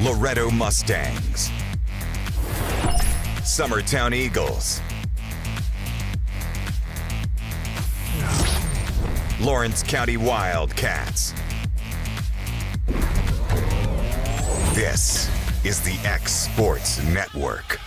Loretto Mustangs, Summertown Eagles, Lawrence County Wildcats. This is the X Sports Network.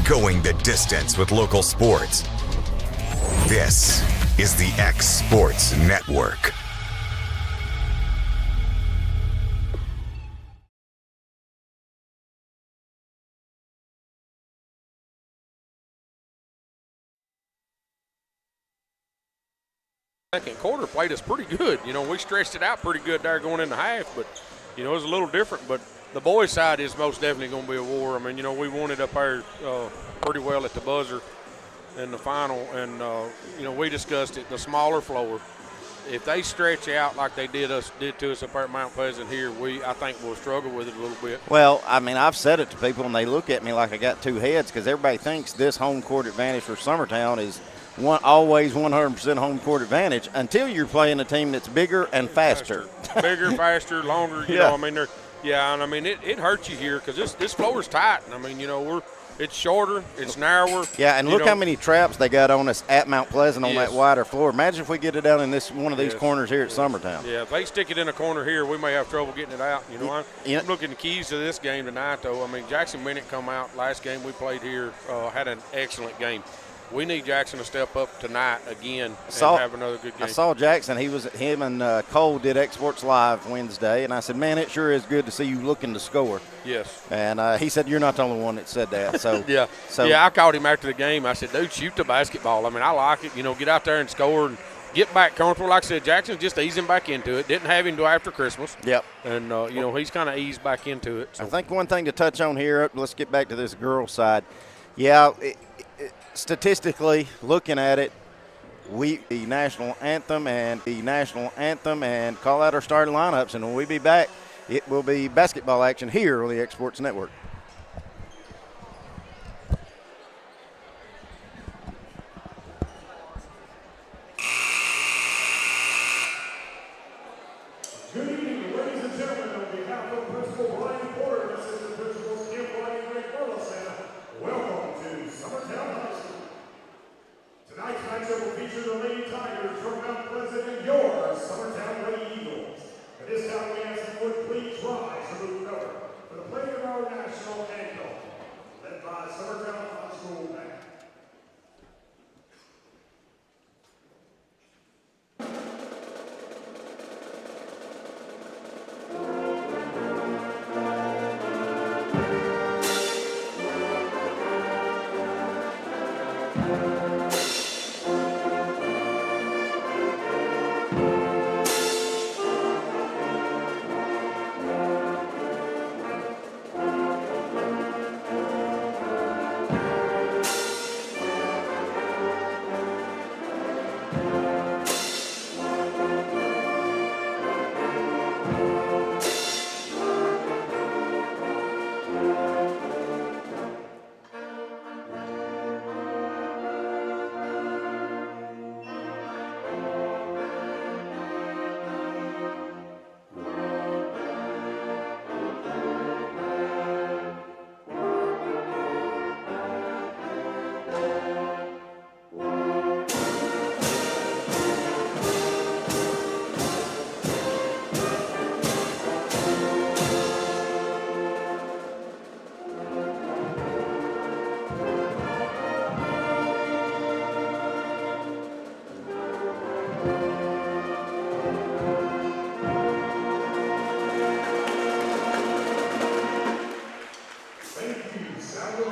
Going the distance with local sports. This is the X Sports Network. Second quarter played us pretty good. You know, we stretched it out pretty good there going into half, but, you know, it was a little different. But the boys' side is most definitely going to be a war. I mean, you know, we won it up there pretty well at the buzzer in the final, and, you know, we discussed it, the smaller floor. If they stretch out like they did to us up there at Mount Pleasant here, I think we'll struggle with it a little bit. Well, I mean, I've said it to people, and they look at me like I got two heads because everybody thinks this home court advantage for Summertown is always 100% home court advantage until you're playing a team that's bigger and faster. Bigger, faster, longer. You know, I mean, and I mean, it hurts you here because this floor is tight. I mean, you know, it's shorter, it's narrower. Yeah, and look how many traps they got on us at Mount Pleasant on that wider floor. Imagine if we get it down in one of these corners here at Summertown. Yeah, if they stick it in a corner here, we may have trouble getting it out. You know, I'm looking at the keys to this game tonight, though. I mean, Jackson Bennett come out last game we played here, had an excellent game. We need Jackson to step up tonight again and have another good game. I saw Jackson. Him and Cole did Exports Live Wednesday, and I said, man, it sure is good to see you looking to score. Yes. And he said, you're not the only one that said that. So yeah, I called him after the game. I said, dude, shoot the basketball. I mean, I like it. You know, get out there and score and get back comfortable. Like I said, Jackson's just easing back into it. Didn't have him until after Christmas. Yep. And, you know, he's kind of eased back into it. So. I think one thing to touch on here, let's get back to this girls' side. Yeah, statistically, looking at it, the national anthem and call out our starting lineups. And when we be back, it will be basketball action here on the X Sports Network.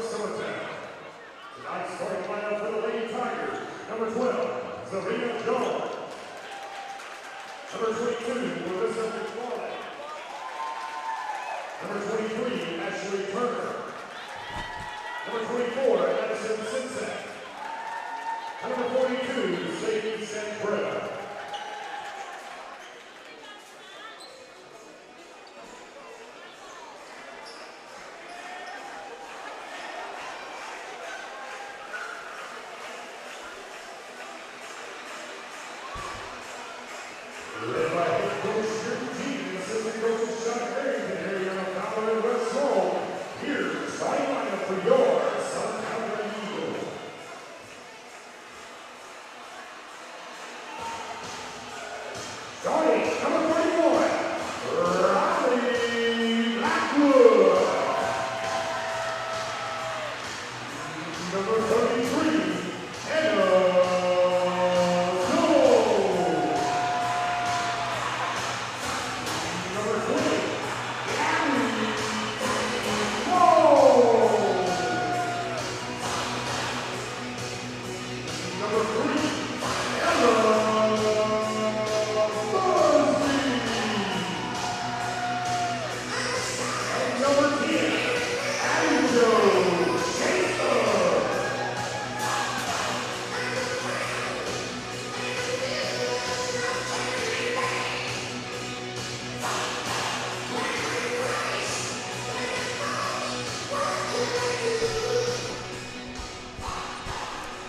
Summertown. Tonight's starting lineup for the Lady Tigers. Number 12, Serena Jones. Number 22, Melissa McFarland. Number 23, Ashley Turner. Number 24, Addison Sinsack. Number 42, Sadie Santrell. Led by head coach Jim G, assistant coaches Chuck Harrington, Ariana Fowler, and Wes Small. Here's the starting lineup for your Summertown Red Eagles. Starting, number 31, Riley Blackwood. Number 33, Anna.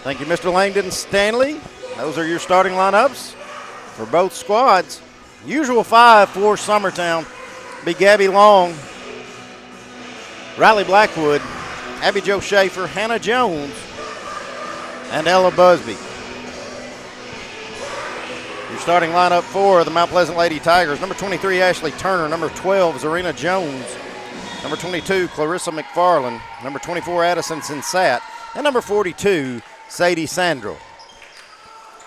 Thank you, Mr. Langdon Stanley. Those are your starting lineups for both squads. Usual five for Summertown be Gabby Long, Riley Blackwood, Abby Jo Schaefer, Hannah Jones, and Ella Busby. Your starting lineup for the Mount Pleasant Lady Tigers: number 23, Ashley Turner; number 12, Zarina Jones; number 22, Clarissa McFarland; number 24, Addison Sinsat; and number 42, Sadie Sandrell.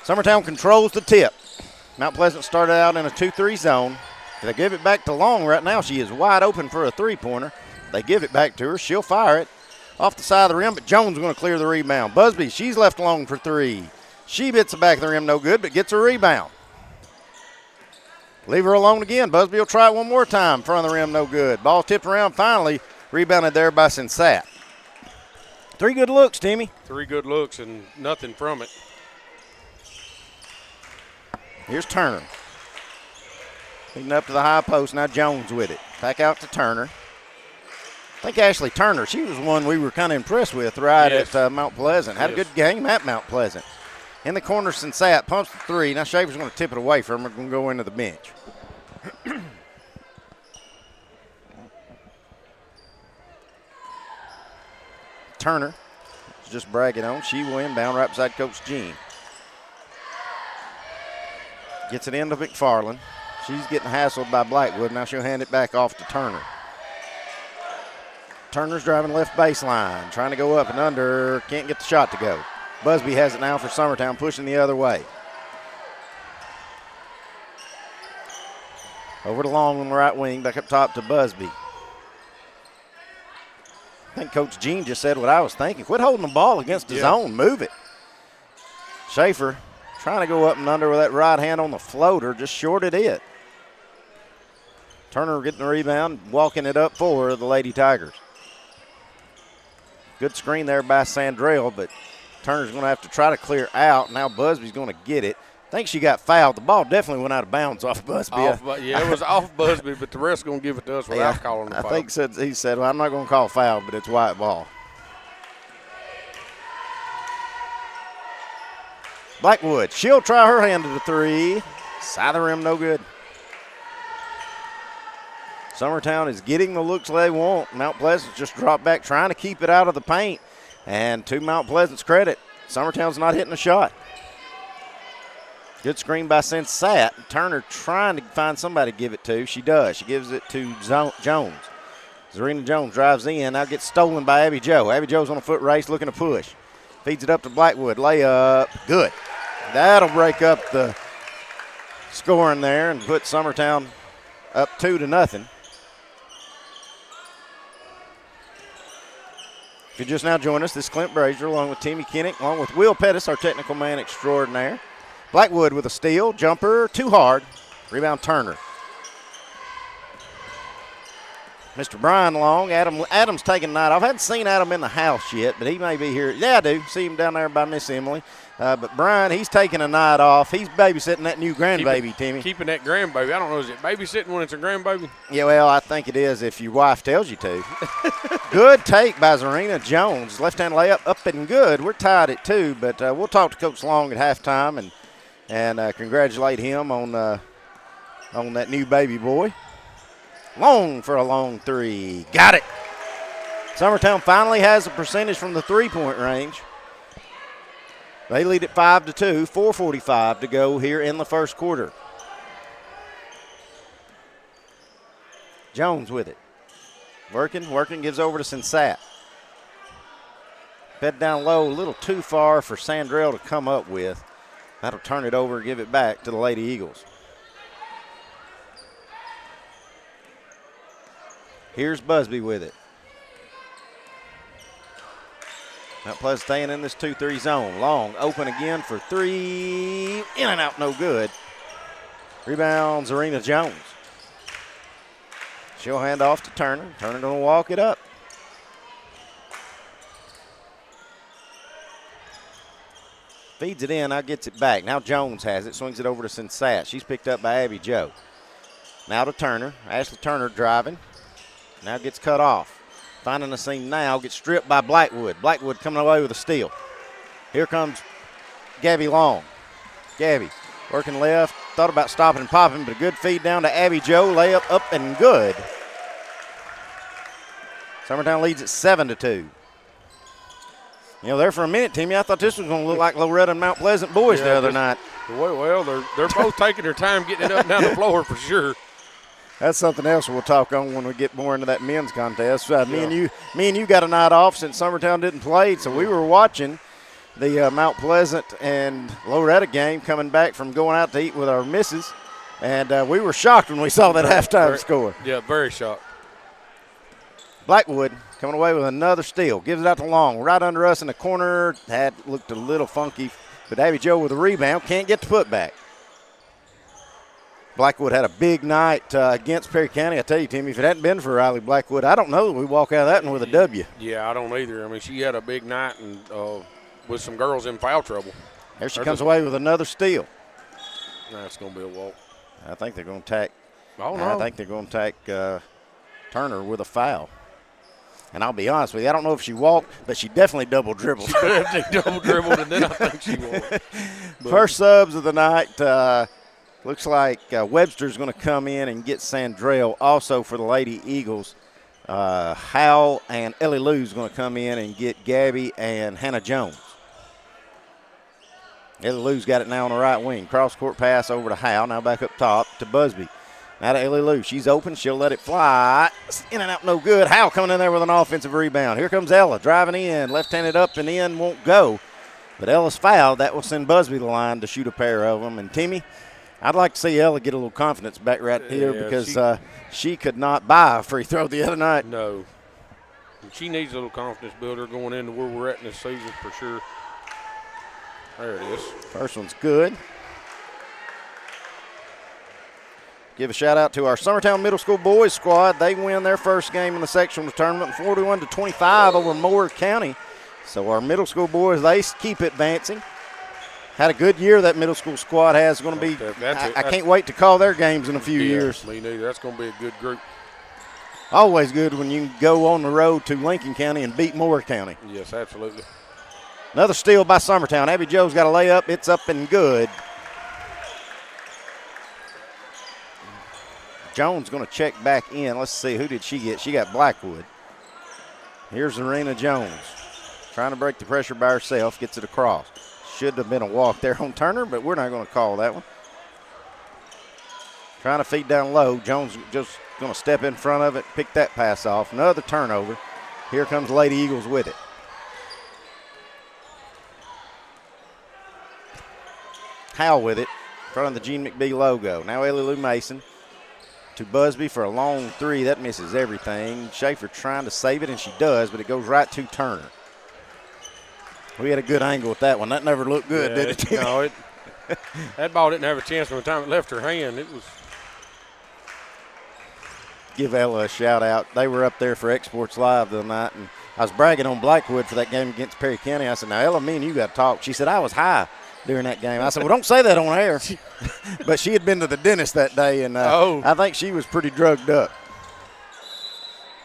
Summertown controls the tip. Mount Pleasant started out in a 2-3 zone. They give it back to Long right now. She is wide open for a three-pointer. They give it back to her. She'll fire it off the side of the rim, but Jones is going to clear the rebound. Busby, she's left alone for three. She bits the back of the rim, no good, but gets a rebound. Leave her alone again. Busby will try it one more time. Front of the rim, no good. Ball tipped around finally. Rebounded there by Sinsat. Three good looks, Timmy. Three good looks and nothing from it. Here's Turner. Leading up to the high post. Now Jones with it. Back out to Turner. I think Ashley Turner, she was one we were kind of impressed with at Mount Pleasant. Had a good game at Mount Pleasant. In the corner, Sinsat pumps the three. Now Schaefer's going to tip it away from her. We're going to go into the bench. Turner is just bragging on. She will inbound right beside Coach Jean. Gets it into McFarland. She's getting hassled by Blackwood. Now she'll hand it back off to Turner. Turner's driving left baseline, trying to go up and under. Can't get the shot to go. Busby has it now for Summertown, pushing the other way. Over to Long on the right wing, back up top to Busby. I think Coach Jean just said what I was thinking. Quit holding the ball against the zone. Move it. Schaefer Trying to go up and under with that right hand on the floater, just shorted it. Turner getting the rebound, walking it up for the Lady Tigers. Good screen there by Sandrell, but Turner's going to have to try to clear out. Now Busby's going to get it. I think she got fouled. The ball definitely went out of bounds off Busby. It was off Busby, but the rest going to give it to us without calling the foul. I think he said, well, I'm not going to call foul, but it's white ball. Blackwood, she'll try her hand to the three. Side of the rim, no good. Summertown is getting the looks they want. Mount Pleasant just dropped back, trying to keep it out of the paint. And to Mount Pleasant's credit, Summertown's not hitting a shot. Good screen by Sensat. Turner trying to find somebody to give it to. She does. She gives it to Jones. Zarina Jones drives in. Now gets stolen by Abby Joe. Abby Joe's on a foot race looking to push. Feeds it up to Blackwood. Layup. Good. That'll break up the scoring there and put Summertown up 2-0. If you just now join us, this is Clint Brazier along with Timmy Kinnick, along with Will Pettis, our technical man extraordinaire. Blackwood with a steal, jumper, too hard. Rebound Turner. Mr. Brian Long, Adam's taking the night off. I haven't seen Adam in the house yet, but he may be here. Yeah, I do. See him down there by Miss Emily. But Brian, he's taking a night off. He's babysitting that new grandbaby, Timmy. Keeping that grandbaby. I don't know, is it babysitting when it's a grandbaby? Yeah, well, I think it is if your wife tells you to. Good take by Zarina Jones. Left-hand layup up and good. We're tied at 2, but we'll talk to Coach Long at halftime and congratulate him on that new baby boy. Long for a long three. Got it. Summertown finally has a percentage from the three-point range. They lead at 5-2, 4:45 to go here in the first quarter. Jones with it. Working, gives over to Sensat. Fed down low, a little too far for Sandrell to come up with. That'll turn it over, give it back to the Lady Eagles. Here's Busby with it. Mount Pleasant staying in this 2-3 zone. Long, open again for three. In and out, no good. Rebound, Zarina Jones. She'll hand off to Turner. Turner gonna walk it up. Feeds it in, now gets it back. Now Jones has it, swings it over to Sensat. She's picked up by Abby Joe. Now to Turner. Ashley Turner driving. Now gets cut off. Finding the seam now, gets stripped by Blackwood. Blackwood coming away with a steal. Here comes Gabby Long. Gabby working left, thought about stopping and popping, but a good feed down to Abby Joe. Layup up and good. Summertown leads at 7-2. You know, there for a minute, Timmy, I thought this was going to look like Loretta and Mount Pleasant boys the other night. Well, they're both taking their time getting it up and down the floor for sure. That's something else we'll talk on when we get more into that men's contest. Me and you got a night off since Summertown didn't play, so we were watching the Mount Pleasant and Loretta game coming back from going out to eat with our missus, and we were shocked when we saw that halftime score. Yeah, very shocked. Blackwood coming away with another steal. Gives it out to Long. Right under us in the corner. That looked a little funky, but Abby Joe with a rebound. Can't get the putback. Blackwood had a big night against Perry County. I tell you, Timmy, if it hadn't been for Riley Blackwood, I don't know that we walk out of that one with a W. Yeah, I don't either. I mean, she had a big night and with some girls in foul trouble. There she comes away with another steal. That's going to be a walk. I think they're going to tack. Oh, no. I think they're going to tack Turner with a foul. And I'll be honest with you, I don't know if she walked, but she definitely double dribbled. She definitely double dribbled, and then I think she walked. First subs of the night. Looks like Webster's going to come in and get Sandrell. Also for the Lady Eagles, Howell and Ellie Lou's going to come in and get Gabby and Hannah Jones. Ellie Lou's got it now on the right wing. Cross-court pass over to Howell. Now back up top to Busby. Now to Ellie Lou. She's open. She'll let it fly. In and out, no good. Howell coming in there with an offensive rebound. Here comes Ella driving in. Left-handed up and in, won't go. But Ella's fouled. That will send Busby to the line to shoot a pair of them. And Timmy, I'd like to see Ella get a little confidence back right here because she could not buy a free throw the other night. No. She needs a little confidence builder going into where we're at in this season for sure. There it is. First one's good. Give a shout out to our Summertown Middle School boys squad. They win their first game in the sectional tournament, 41-25 over Moore County. So our middle school boys, they keep advancing. Had a good year that middle school squad has. Going to be. I can't wait to call their games in a few years. Me neither. That's going to be a good group. Always good when you go on the road to Lincoln County and beat Moore County. Yes, absolutely. Another steal by Summertown. Abby Joe's got a layup. It's up and good. Jones going to check back in. Let's see, who did she get? She got Blackwood. Here's Serena Jones. Trying to break the pressure by herself. Gets it across. Should have been a walk there on Turner, but we're not going to call that one. Trying to feed down low. Jones just going to step in front of it, pick that pass off. Another turnover. Here comes Lady Eagles with it. Howell with it in front of the Gene McBee logo. Now Ellie Lou Mason to Busby for a long three. That misses everything. Schaefer trying to save it, and she does, but it goes right to Turner. We had a good angle with that one. That never looked good, did it? No, that ball didn't have a chance from the time it left her hand. It was. Give Ella a shout out. They were up there for Exports Live the other night, and I was bragging on Blackwood for that game against Perry County. I said, now, Ella, me and you got to talk. She said, I was high during that game. I said, well, don't say that on air. But she had been to the dentist that day, and I think she was pretty drugged up.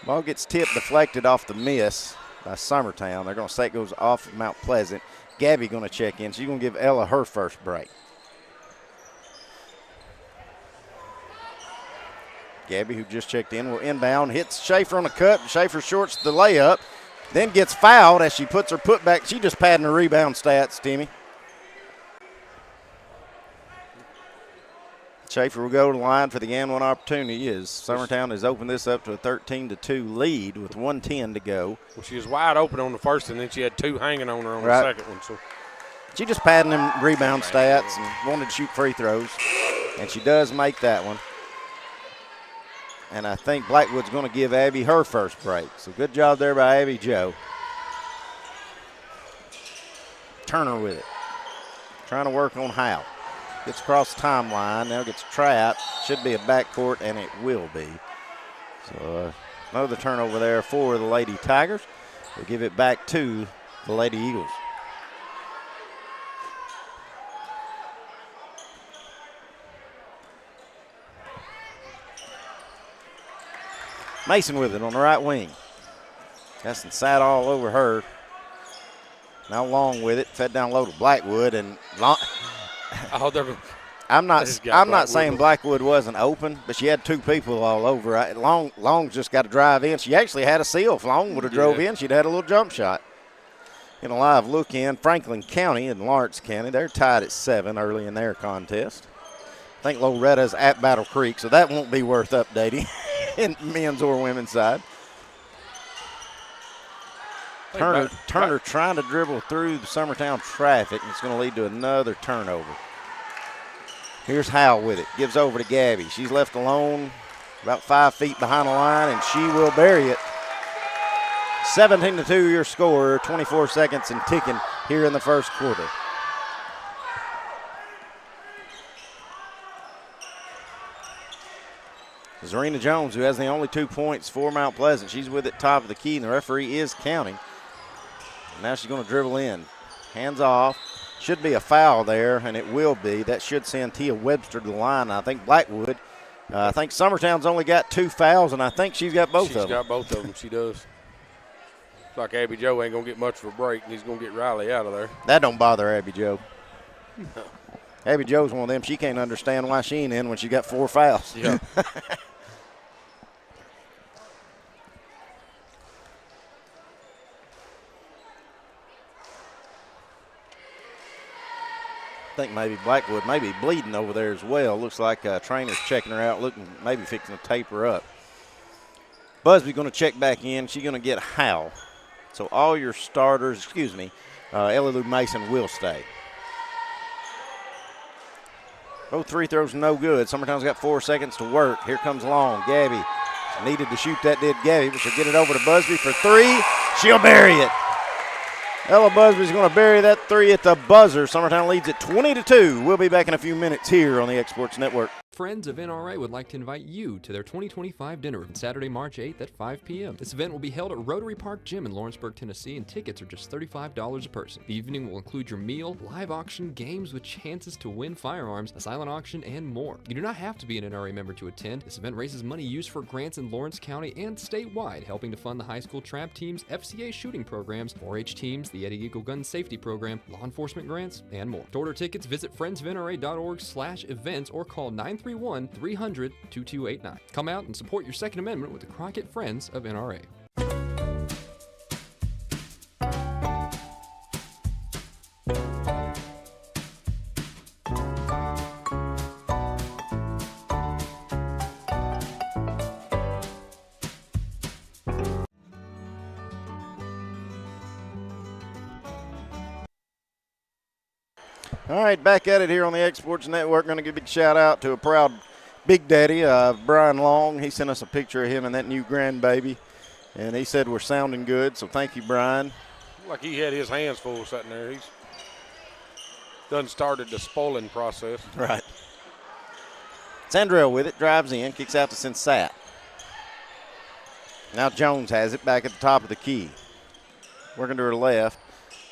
Ball gets tipped, deflected off the miss by Summertown. They're going to say it goes off of Mount Pleasant. Gabby going to check in. She's going to give Ella her first break. Gabby, who just checked in, will inbound, hits Schaefer on the cut. Schaefer shorts the layup, then gets fouled as she puts her putback. She just padding her rebound stats, Timmy. Schaefer will go to the line for the and one opportunity as Summertown has opened this up to a 13-2 lead with 1:10 to go. Well, she was wide open on the first, and then she had two hanging on her on the second one. So she just padding them rebound stats and wanted to shoot free throws, and she does make that one. And I think Blackwood's going to give Abby her first break. So good job there by Abby Joe. Turner with it. Trying to work on Howe. Gets across the timeline. Now gets trapped. Should be a backcourt, and it will be. So another turnover there for the Lady Tigers. We'll give it back to the Lady Eagles. Mason with it on the right wing. Justin sat all over her. Now Long with it, fed down low to Blackwood, and Long. I'm not saying Blackwood wasn't open, but she had two people all over. Long's just got to drive in. She actually had a seal. If Long would have drove in, she'd had a little jump shot. In a live look in, Franklin County and Lawrence County, they're tied at 7 early in their contest. I think Loretta's at Battle Creek, so that won't be worth updating in men's or women's side. Turner trying to dribble through the Summertown traffic, and it's going to lead to another turnover. Here's Howell with it. Gives over to Gabby. She's left alone about 5 feet behind the line, and she will bury it. 17-2 your score, 24 seconds and ticking here in the first quarter. Serena Jones, who has the only 2 points for Mount Pleasant. She's with it top of the key, and the referee is counting. Now she's going to dribble in. Hands off. Should be a foul there, and it will be. That should send Tia Webster to the line. I think Blackwood. I think Summertown's only got 2 fouls, and I think she's got both of them. She's got both of them. She does. It's like Abby Joe ain't going to get much of a break, and he's going to get Riley out of there. That don't bother Abby Joe. No. Abby Joe's one of them. She can't understand why she ain't in when she got 4 fouls. Yeah. I think maybe Blackwood may be bleeding over there as well. Looks like trainer's checking her out, looking maybe fixing to tape her up. Busby's going to check back in. She's going to get Howe. So all your starters, Ellie Lou Mason will stay. Both free throws no good. Summertown's got 4 seconds to work. Here comes Long. Gabby needed to shoot that, did Gabby, but she'll get it over to Busby for 3. She'll bury it. Ella Busby's going to bury that three at the buzzer. Summertown leads at 20-2. We'll be back in a few minutes here on the X Sports Network. Friends of NRA would like to invite you to their 2025 dinner on Saturday, March 8th at 5 p.m. This event will be held at Rotary Park Gym in Lawrenceburg, Tennessee, and tickets are just $35 a person. The evening will include your meal, live auction, games with chances to win firearms, a silent auction, and more. You do not have to be an NRA member to attend. This event raises money used for grants in Lawrence County and statewide, helping to fund the high school trap teams, FCA shooting programs, 4-H teams, the Eddie Eagle Gun Safety Program, law enforcement grants, and more. To order tickets, visit friendsofnra.org/events or call 931-300-2289. Come out and support your Second Amendment with the Crockett Friends of NRA. All right, back at it here on the X Sports Network. Going to give a big shout out to a proud Big Daddy, Brian Long. He sent us a picture of him and that new grandbaby, and he said we're sounding good, so thank you, Brian. Like he had his hands full sitting there. He's done started the spoiling process. Right. Sandrell with it, drives in, kicks out to Sensat. Now Jones has it back at the top of the key. Working to her left.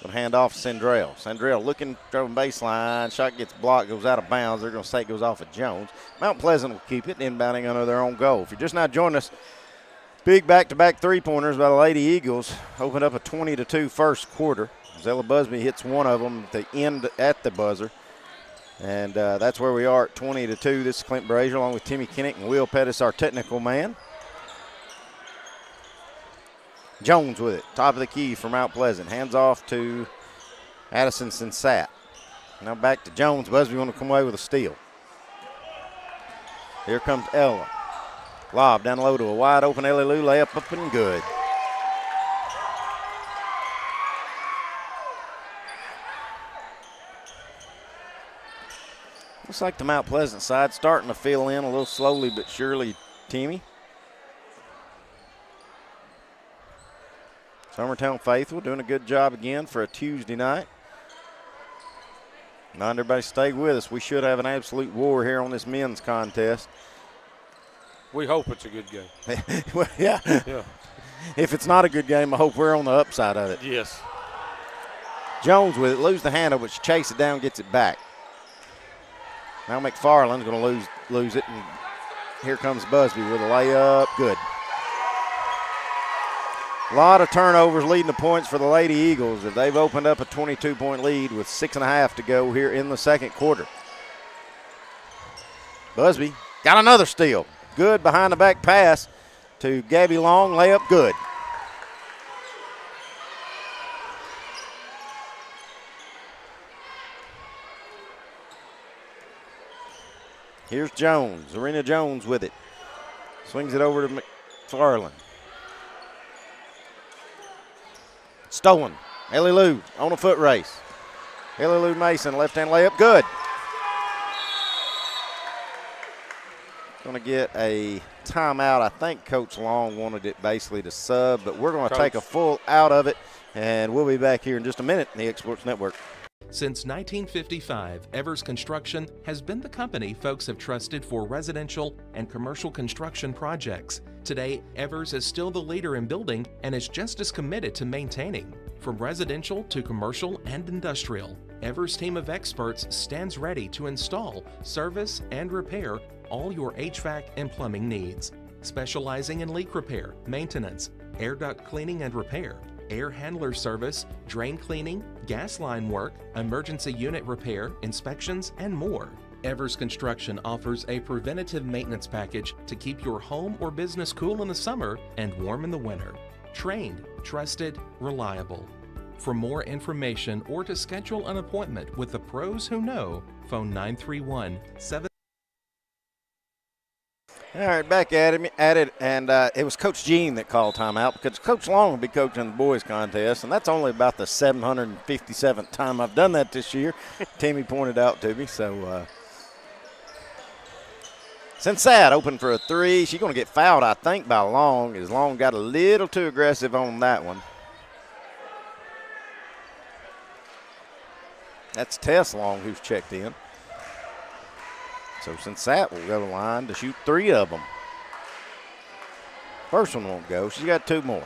Going to hand off to Sandrell. Sandrell looking, throwing baseline. Shot gets blocked, goes out of bounds. They're going to say it goes off of Jones. Mount Pleasant will keep it, inbounding under their own goal. If you're just now joining us, big back-to-back three-pointers by the Lady Eagles. Opened up a 20-2 first quarter. Zella Busby hits one of them at the end at the buzzer. And that's where we are at 20-2. This is Clint Brazier along with Timmy Kinnick and Will Pettis, our technical man. Jones with it, top of the key for Mount Pleasant. Hands off to Addison Sensat. Now back to Jones. Busby want to come away with a steal. Here comes Ella. Lob down low to a wide open Ellie Lou. Layup up and good. Looks like the Mount Pleasant side starting to fill in a little slowly but surely, Timmy. Summertown faithful doing a good job again for a Tuesday night. Not everybody stay with us. We should have an absolute war here on this men's contest. We hope it's a good game. Well, yeah. If it's not a good game, I hope we're on the upside of it. Yes. Jones with it, lose the handle, but she chases it down, gets it back. Now McFarland's going to lose it, and here comes Busby with a layup. Good. A lot of turnovers leading the points for the Lady Eagles. They've opened up a 22-point lead with 6.5 to go here in the second quarter. Busby got another steal. Good behind-the-back pass to Gabby Long. Layup good. Here's Jones. Serena Jones with it. Swings it over to McFarland. Stolen. Ellie Lou on a foot race. Ellie Lou Mason, left-hand layup, good. Going to get a timeout. I think Coach Long wanted it basically to sub, but we're going to take a full out of it, and we'll be back here in just a minute in the X Sports Network. Since 1955, Evers Construction has been the company folks have trusted for residential and commercial construction projects. Today, Evers is still the leader in building and is just as committed to maintaining. From residential to commercial and industrial, Evers' team of experts stands ready to install, service, and repair all your HVAC and plumbing needs. Specializing in leak repair, maintenance, air duct cleaning and repair, air handler service, drain cleaning, gas line work, emergency unit repair, inspections, and more. Evers Construction offers a preventative maintenance package to keep your home or business cool in the summer and warm in the winter. Trained, trusted, reliable. For more information or to schedule an appointment with the pros who know, phone 931-7. All right, back at it, and it was Coach Jean that called timeout because Coach Long will be coaching the boys contest, and that's only about the 757th time I've done that this year. Timmy pointed out to me, so Sensat open for a three. She's going to get fouled, I think, by Long, as Long got a little too aggressive on that one. That's Tess Long who's checked in. So since that will go to the line to shoot 3 of them. First one won't go. She's got 2 more.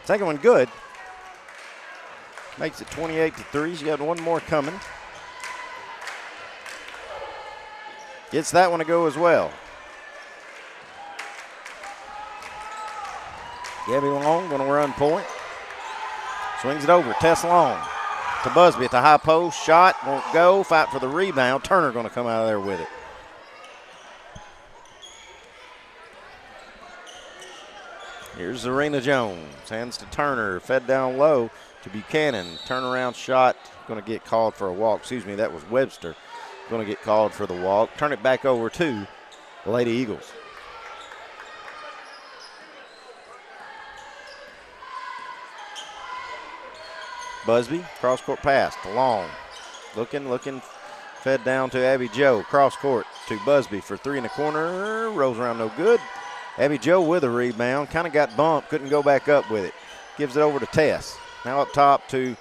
Second one good. Makes it 28-3. She got 1 more coming. Gets that one to go as well. Gabby Long going to run point. Swings it over. Tess Long to Busby at the high post. Shot won't go. Fight for the rebound. Turner going to come out of there with it. Here's Serena Jones. Hands to Turner. Fed down low to Buchanan. Turnaround shot. Going to get called for a walk. Excuse me, that was Webster. Going to get called for the walk. Turn it back over to the Lady Eagles. Busby, cross-court pass to Long. Looking, fed down to Abby Joe. Cross-court to Busby for 3 in the corner. Rolls around no good. Abby Joe with a rebound. Kind of got bumped, couldn't go back up with it. Gives it over to Tess. Now up top to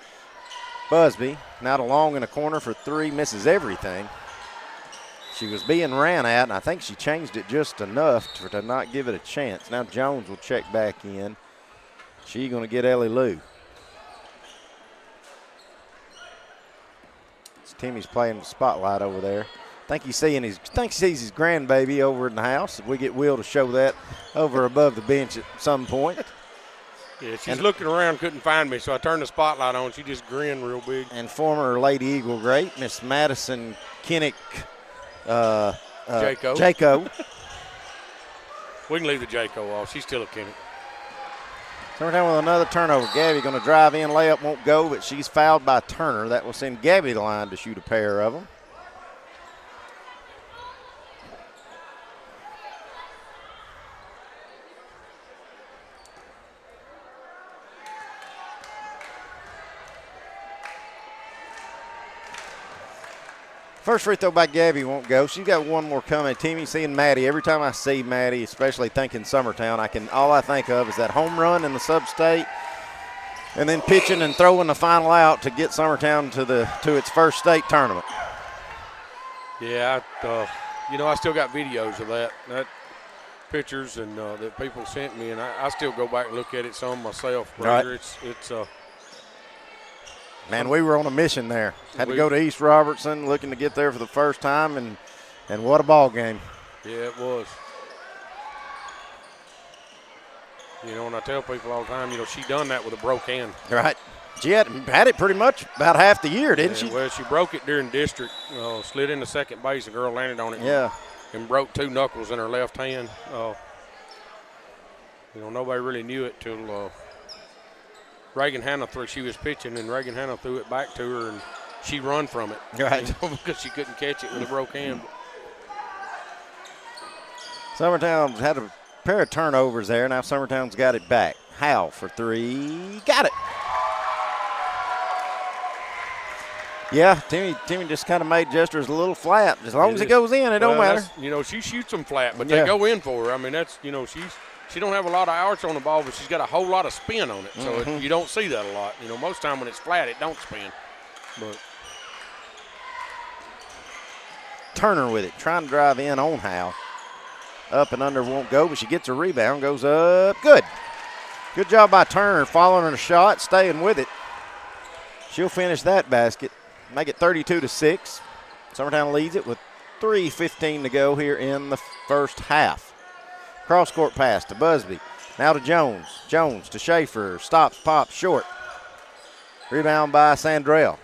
Busby. Now to Long in the corner for 3. Misses everything. She was being ran at, and I think she changed it just enough to not give it a chance. Now Jones will check back in. She's going to get Ellie Lou. Timmy's playing the spotlight over there. Think he sees his grandbaby over in the house. We get Will to show that over above the bench at some point. Yeah, she's looking around, couldn't find me, so I turned the spotlight on. She just grinned real big. And former Lady Eagle great, Miss Madison Kinnick Jaco. We can leave the Jaco off. She's still a Kinnick. Summertown with another turnover. Gabby going to drive in, layup won't go, but she's fouled by Turner. That will send Gabby to the line to shoot a pair of them. First free throw by Gabby won't go. She's got 1 more coming. Timmy seeing Maddie. Every time I see Maddie, especially thinking Summertown, all I think of is that home run in the sub-state and then pitching and throwing the final out to get Summertown to its first state tournament. Yeah, I still got videos of that pictures and that people sent me, and I still go back and look at it some myself. Right. It's Man, we were on a mission there. Had to go to East Robertson, looking to get there for the first time, and what a ball game. Yeah, it was. And I tell people all the time, she done that with a broke hand. Right. She had it pretty much about half the year, didn't she? Well, she broke it during district, slid into second base. A girl landed on it. Yeah. And broke 2 knuckles in her left hand. Nobody really knew it till Reagan Hannah she was pitching, and Reagan Hannah threw it back to her, and she run from it. Right. Because she couldn't catch it with a broke hand. Summertown's had a pair of turnovers there. Now Summertown's got it back. Howe for 3. Got it. Yeah, Timmy just kind of made gestures a little flat. As long as it goes in, it don't matter. She shoots them flat, but they go in for her. I mean, that's, she don't have a lot of arch on the ball, but she's got a whole lot of spin on it. So you don't see that a lot. Most time when it's flat, it don't spin. But Turner with it, trying to drive in on Howe. Up and under won't go, but she gets a rebound, goes up. Good. Good job by Turner, following her shot, staying with it. She'll finish that basket, make it 32-6. Summertown leads it with 3:15 to go here in the first half. Cross-court pass to Busby. Now to Jones. Jones to Schaefer. Stops, pops, short. Rebound by Sandrell.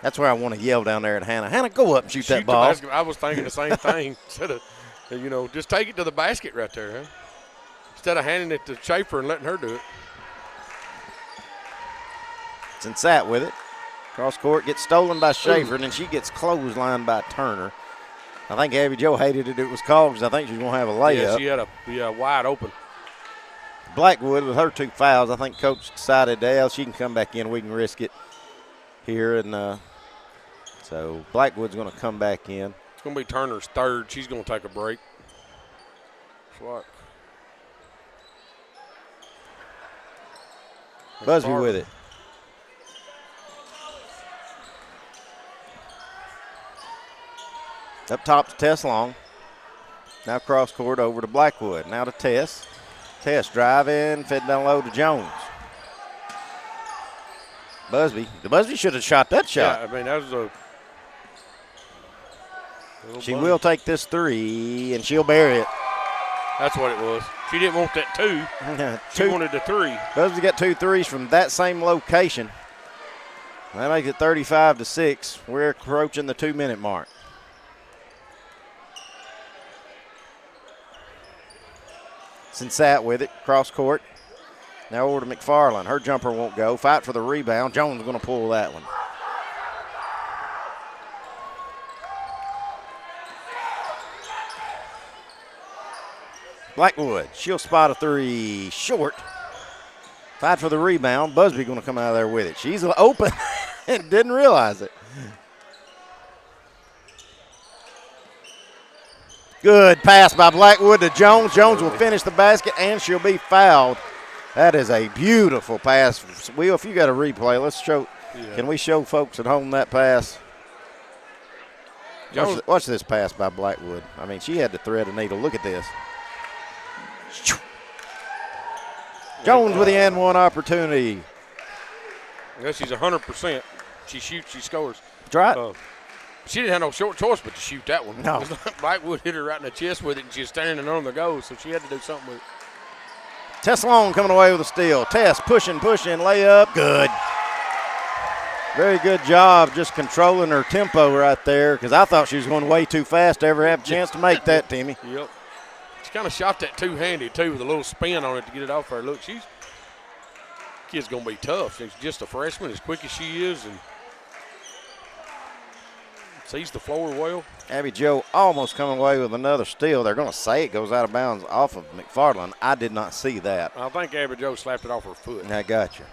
That's where I want to yell down there at Hannah. Hannah, go up and shoot that ball. I was thinking the same thing. Instead of, just take it to the basket right there, huh? Instead of handing it to Schaefer and letting her do it. Sat with it. Cross-court gets stolen by Schaefer, and then she gets clotheslined by Turner. I think Abby Joe hated it was called because I think she's going to have a layup. Yeah, she had a wide open. Blackwood with her 2 fouls. I think Coach decided, she can come back in. We can risk it here. And so Blackwood's going to come back in. It's going to be Turner's 3rd. She's going to take a break. What? Busby with it. Up top to Tess Long. Now cross court over to Blackwood. Now to Tess. Tess driving, fed down low to Jones. Busby. The Busby should have shot that shot. Yeah, I mean, that was a She will take this three, and she'll bury it. That's what it was. She didn't want that two. She wanted the three. Busby got 2 threes from that same location. That makes it 35-6. We're approaching the 2-minute mark. Sensat with it, cross court. Now over to McFarland. Her jumper won't go. Fight for the rebound. Jones going to pull that one. Blackwood, she'll spot a three short. Fight for the rebound. Busby going to come out of there with it. She's open and didn't realize it. Good pass by Blackwood to Jones. Jones will finish the basket, and she'll be fouled. That is a beautiful pass. Will, if you got a replay, let's show. Yeah. Can we show folks at home that pass? Watch this pass by Blackwood. I mean, she had to thread a needle. Look at this. Jones with the and one opportunity. Yeah, she's 100%. She shoots, she scores. Right. She didn't have no short choice but to shoot that one. No. Blackwood hit her right in the chest with it, and she was standing on the goal, so she had to do something with it. Tess Long coming away with a steal. Tess pushing, layup. Good. Very good job just controlling her tempo right there, because I thought she was going way too fast to ever have a chance to make that, Timmy. Yep. She kind of shot that two-handed, too, with a little spin on it to get it off her. Look, kid's going to be tough. She's just a freshman, as quick as she is, and sees the floor well. Abby Joe almost coming away with another steal. They're going to say it goes out of bounds off of McFarland. I did not see that. I think Abby Joe slapped it off her foot. I got you.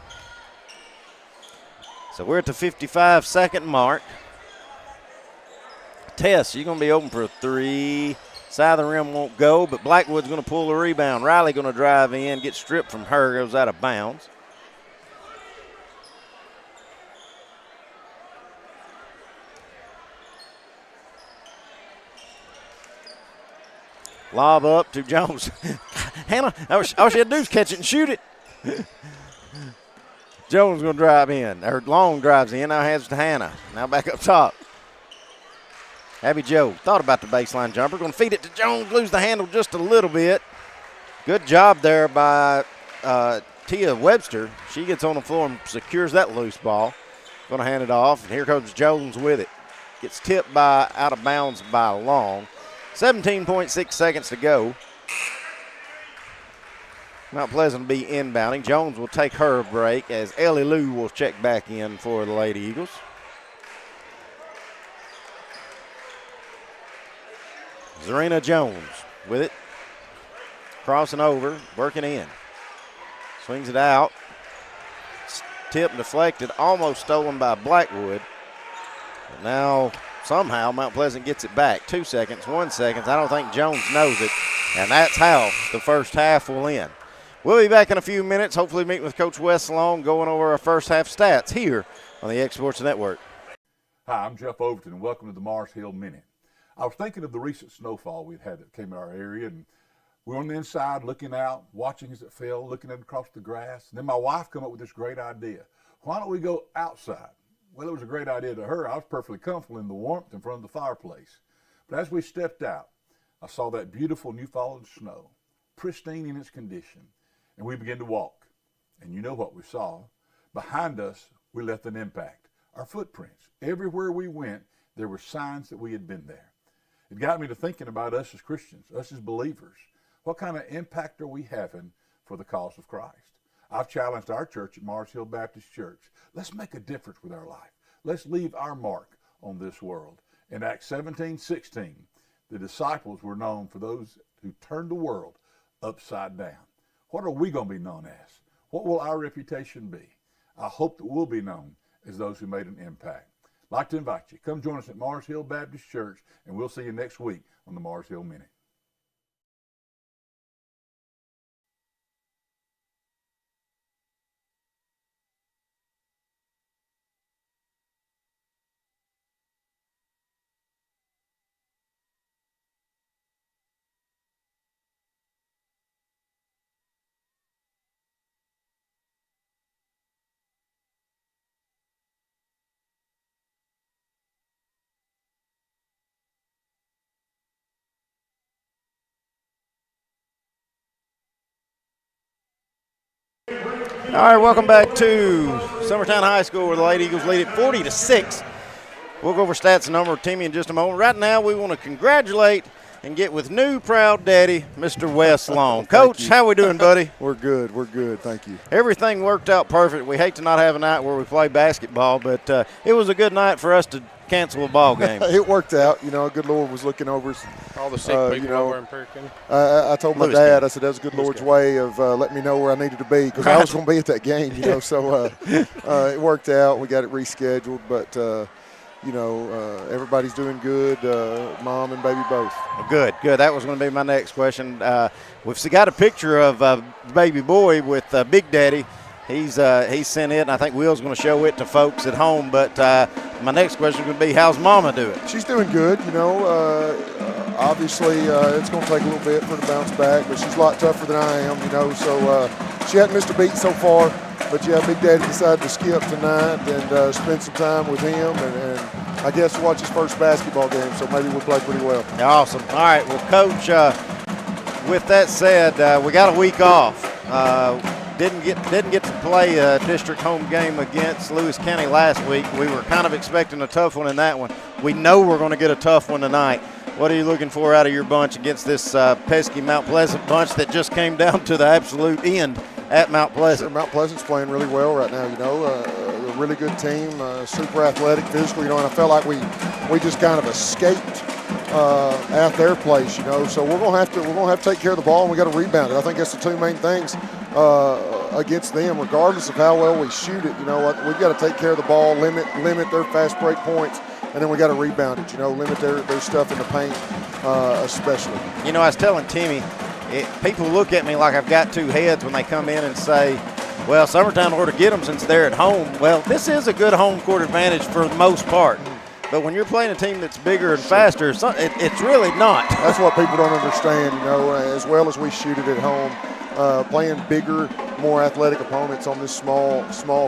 So we're at the 55-second mark. Tess, you're going to be open for a three. Side of the rim won't go, but Blackwood's going to pull the rebound. Riley going to drive in, get stripped from her, goes out of bounds. Lob up to Jones. Hannah, all she had to do is catch it and shoot it. Jones going to drive in. Her long drives in. Now hands to Hannah. Now back up top. Abby Joe thought about the baseline jumper. Going to feed it to Jones. Lose the handle just a little bit. Good job there by Tia Webster. She gets on the floor and secures that loose ball. Going to hand it off. And here comes Jones with it. Gets tipped out of bounds by Long. 17.6 seconds to go. Mount Pleasant will be inbounding. Jones will take her break as Ellie Lou will check back in for the Lady Eagles. Zarina Jones with it. Crossing over, working in. Swings it out. Tipped, deflected, almost stolen by Blackwood. But now somehow Mount Pleasant gets it back. 2 seconds, 1 second. I don't think Jones knows it. And that's how the first half will end. We'll be back in a few minutes, hopefully meeting with Coach Wes Long, going over our first half stats here on the X Sports Network. Hi, I'm Jeff Overton, and welcome to the Mars Hill Minute. I was thinking of the recent snowfall we've had that came to our area, and we were on the inside looking out, watching as it fell, looking at it across the grass. And then my wife came up with this great idea. Why don't we go outside? Well, it was a great idea to her. I was perfectly comfortable in the warmth in front of the fireplace. But as we stepped out, I saw that beautiful new fallen snow, pristine in its condition, and we began to walk. And you know what we saw. Behind us, we left an impact, our footprints. Everywhere we went, there were signs that we had been there. It got me to thinking about us as Christians, us as believers. What kind of impact are we having for the cause of Christ? I've challenged our church at Mars Hill Baptist Church. Let's make a difference with our life. Let's leave our mark on this world. In Acts 17:16, the disciples were known for those who turned the world upside down. What are we going to be known as? What will our reputation be? I hope that we'll be known as those who made an impact. I'd like to invite you. Come join us at Mars Hill Baptist Church, and we'll see you next week on the Mars Hill Minute. All right, welcome back to Summertown High School, where the Lady Eagles lead it 40-6. We'll go over stats and number of Timmy in just a moment. Right now, we want to congratulate and get with new proud daddy, Mr. Wes Long. Coach, how we doing, buddy? We're good. Thank you. Everything worked out perfect. We hate to not have a night where we play basketball, but it was a good night for us to cancel a ball game. It worked out. You know, good Lord was looking over us. All the sick people over in Perry County. I told my dad, I said, that was good Lord's way of letting me know where I needed to be, because I was going to be at that game, you know. So it worked out. We got it rescheduled, but everybody's doing good, mom and baby both. Good. That was going to be my next question. We've got a picture of baby boy with Big Daddy. He's sent it, and I think Will's going to show it to folks at home. But my next question would be, how's Mama doing? She's doing good. You know, obviously it's going to take a little bit for her to bounce back, but she's a lot tougher than I am. You know, so she hasn't missed a beat so far. But yeah, Big Daddy decided to skip tonight and spend some time with him, and I guess watch his first basketball game. So maybe we'll play pretty well. Awesome. All right. Well, Coach, with that said, we got a week off. Didn't get to play a district home game against Lewis County last week. We were kind of expecting a tough one in that one. We know we're going to get a tough one tonight. What are you looking for out of your bunch against this pesky Mount Pleasant bunch that just came down to the absolute end at Mount Pleasant? Sure, Mount Pleasant's playing really well right now. You know, a really good team, super athletic, physical. You know, and I felt like we just kind of escaped at their place. You know, so we're gonna have to take care of the ball, and we got to rebound it. I think that's the two main things against them, regardless of how well we shoot it. You know, we've got to take care of the ball, limit their fast break points, and then we got to rebound it. You know, limit their stuff in the paint, especially. You know, I was telling Timmy, people look at me like I've got two heads when they come in and say, well, Summertown ought to get them since they're at home. Well, this is a good home court advantage for the most part. But when you're playing a team that's bigger and faster, it's really not. That's what people don't understand, you know, as well as we shoot it at home. Playing bigger, more athletic opponents on this small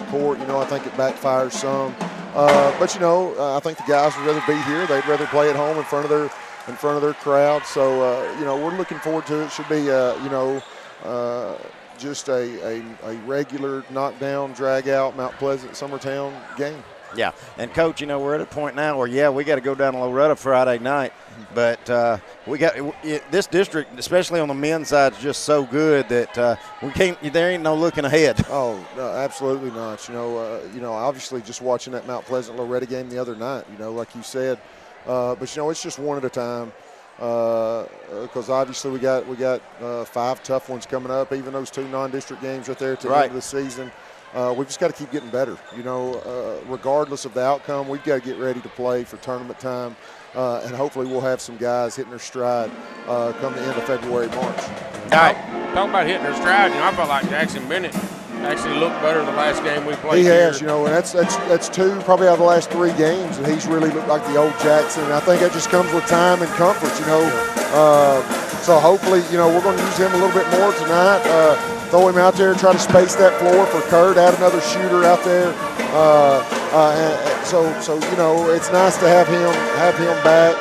court, you know, I think it backfires some. But, you know, I think the guys would rather be here. They'd rather play at home in front of their crowd. So, you know, we're looking forward to it. Should be, just a regular knockdown, drag-out, Mount Pleasant, Summertown game. Yeah, and Coach, you know, we're at a point now where, we got to go down to Loretta Friday night. But this district, especially on the men's side, is just so good that there ain't no looking ahead. Oh, no, absolutely not. You know, obviously just watching that Mount Pleasant Loretta game the other night, you know, like you said. But, you know, it's just one at a time. Because obviously we got 5 tough ones coming up, even those 2 non-district games right there at the end of the season. We've just got to keep getting better. You know, regardless of the outcome, we've got to get ready to play for tournament time, and hopefully we'll have some guys hitting their stride come the end of February, March. All right, talk about hitting their stride. You know, I felt like Jackson Bennett actually looked better the last game we played. He has, you know, and that's 2 probably out of the last 3 games, and he's really looked like the old Jackson. And I think that just comes with time and comfort, you know. So hopefully, you know, we're going to use him a little bit more tonight. Throw him out there, try to space that floor for Kurt, add another shooter out there. So you know, it's nice to have him back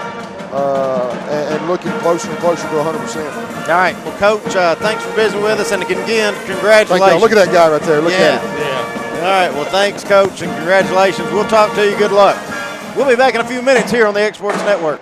and looking closer and closer to 100%. All right, well, Coach, thanks for visiting with us, and again, congratulations. Thank you. Look at that guy right there. Look at him. Yeah. All right, well, thanks, Coach, and congratulations. We'll talk to you. Good luck. We'll be back in a few minutes here on the Exports Network.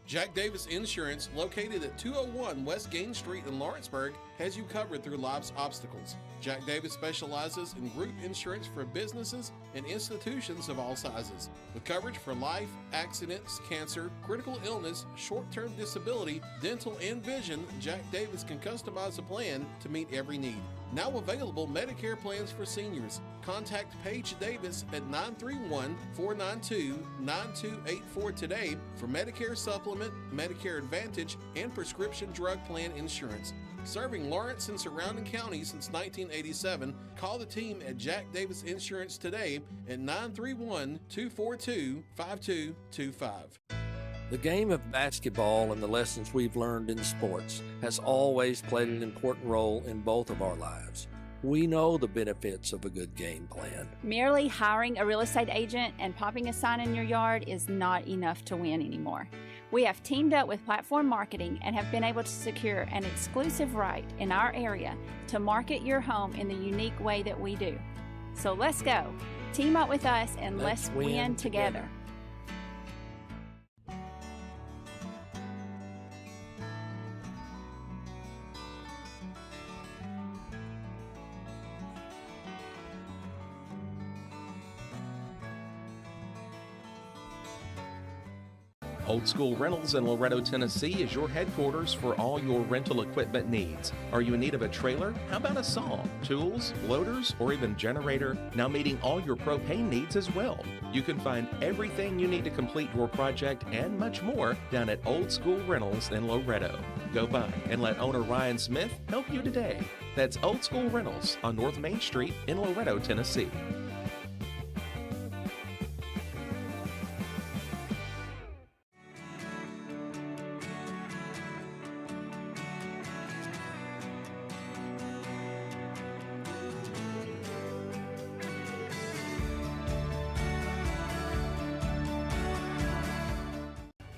Jack Davis Insurance, located at 201 West Gain Street in Lawrenceburg, has you covered through life's obstacles. Jack Davis specializes in group insurance for businesses and institutions of all sizes. With coverage for life, accidents, cancer, critical illness, short-term disability, dental, and vision, Jack Davis can customize a plan to meet every need. Now available Medicare plans for seniors. Contact Paige Davis at 931-492-9284 today for Medicare Supplement, Medicare Advantage, and prescription drug plan insurance. Serving Lawrence and surrounding counties since 1987, call the team at Jack Davis Insurance today at 931-242-5225. The game of basketball and the lessons we've learned in sports has always played an important role in both of our lives. We know the benefits of a good game plan. Merely hiring a real estate agent and popping a sign in your yard is not enough to win anymore. We have teamed up with Platform Marketing and have been able to secure an exclusive right in our area to market your home in the unique way that we do. So let's go. Team up with us and let's win together. Old School Rentals in Loretto, Tennessee is your headquarters for all your rental equipment needs. Are you in need of a trailer? How about a saw, tools, loaders, or even generator? Now meeting all your propane needs as well. You can find everything you need to complete your project and much more down at Old School Rentals in Loretto. Go by and let owner Ryan Smith help you today. That's Old School Rentals on North Main Street in Loretto, Tennessee.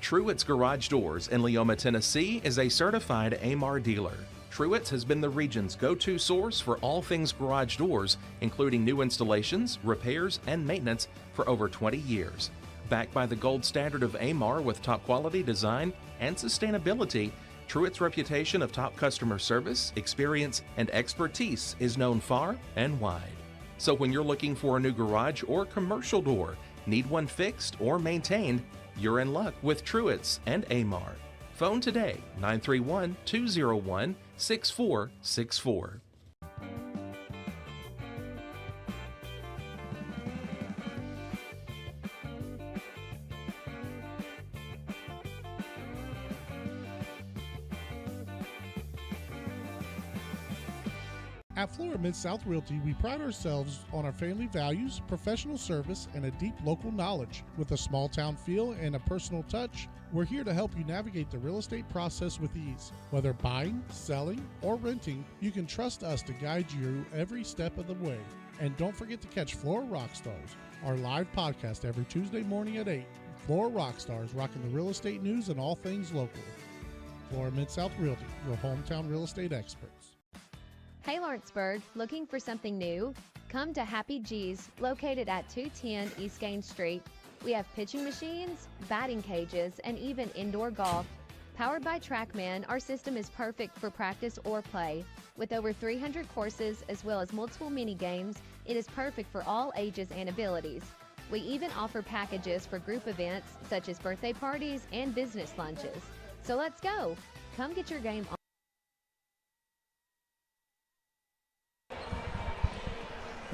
Truett's Garage Doors in Leoma, Tennessee is a certified AMAR dealer. Truett's has been the region's go-to source for all things garage doors, including new installations, repairs, and maintenance for over 20 years. Backed by the gold standard of AMAR with top quality design and sustainability, Truett's reputation of top customer service, experience, and expertise is known far and wide. So when you're looking for a new garage or commercial door, need one fixed or maintained, you're in luck with Truett's and AMAR. Phone today, 931-201-6464. At Florida Mid-South Realty, we pride ourselves on our family values, professional service, and a deep local knowledge. With a small town feel and a personal touch, we're here to help you navigate the real estate process with ease. Whether buying, selling, or renting, you can trust us to guide you every step of the way. And don't forget to catch Florida Rockstars, our live podcast every Tuesday morning at 8. Florida Rockstars, rocking the real estate news and all things local. Florida Mid-South Realty, your hometown real estate experts. Hey Lawrenceburg, looking for something new? Come to Happy G's, located at 210 East Gain Street. We have pitching machines, batting cages, and even indoor golf. Powered by TrackMan, our system is perfect for practice or play. With over 300 courses as well as multiple mini games, it is perfect for all ages and abilities. We even offer packages for group events such as birthday parties and business lunches. So let's go. Come get your game on.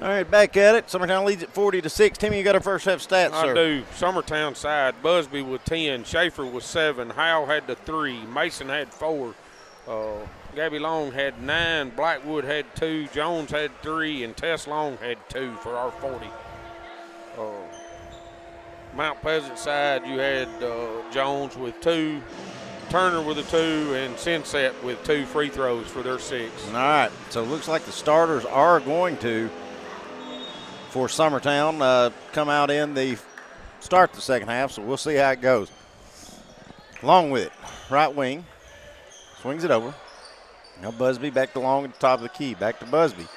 All right, back at it. Summertown leads at 40-6. Timmy, you got our first half stats, sir. I do. Summertown side, Busby with 10, Schaefer with 7, Howell had the 3, Mason had 4, Gabby Long had 9, Blackwood had 2, Jones had 3, and Tess Long had 2 for our 40. Mount Pleasant side, you had Jones with 2, Turner with a 2, and Sinset with 2 free throws for their 6. All right, so it looks like the starters are going to, for Summertown, come out in the start the second half, so we'll see how it goes. Long with it, right wing, swings it over. Now Busby back to Long at the top of the key, back to Busby.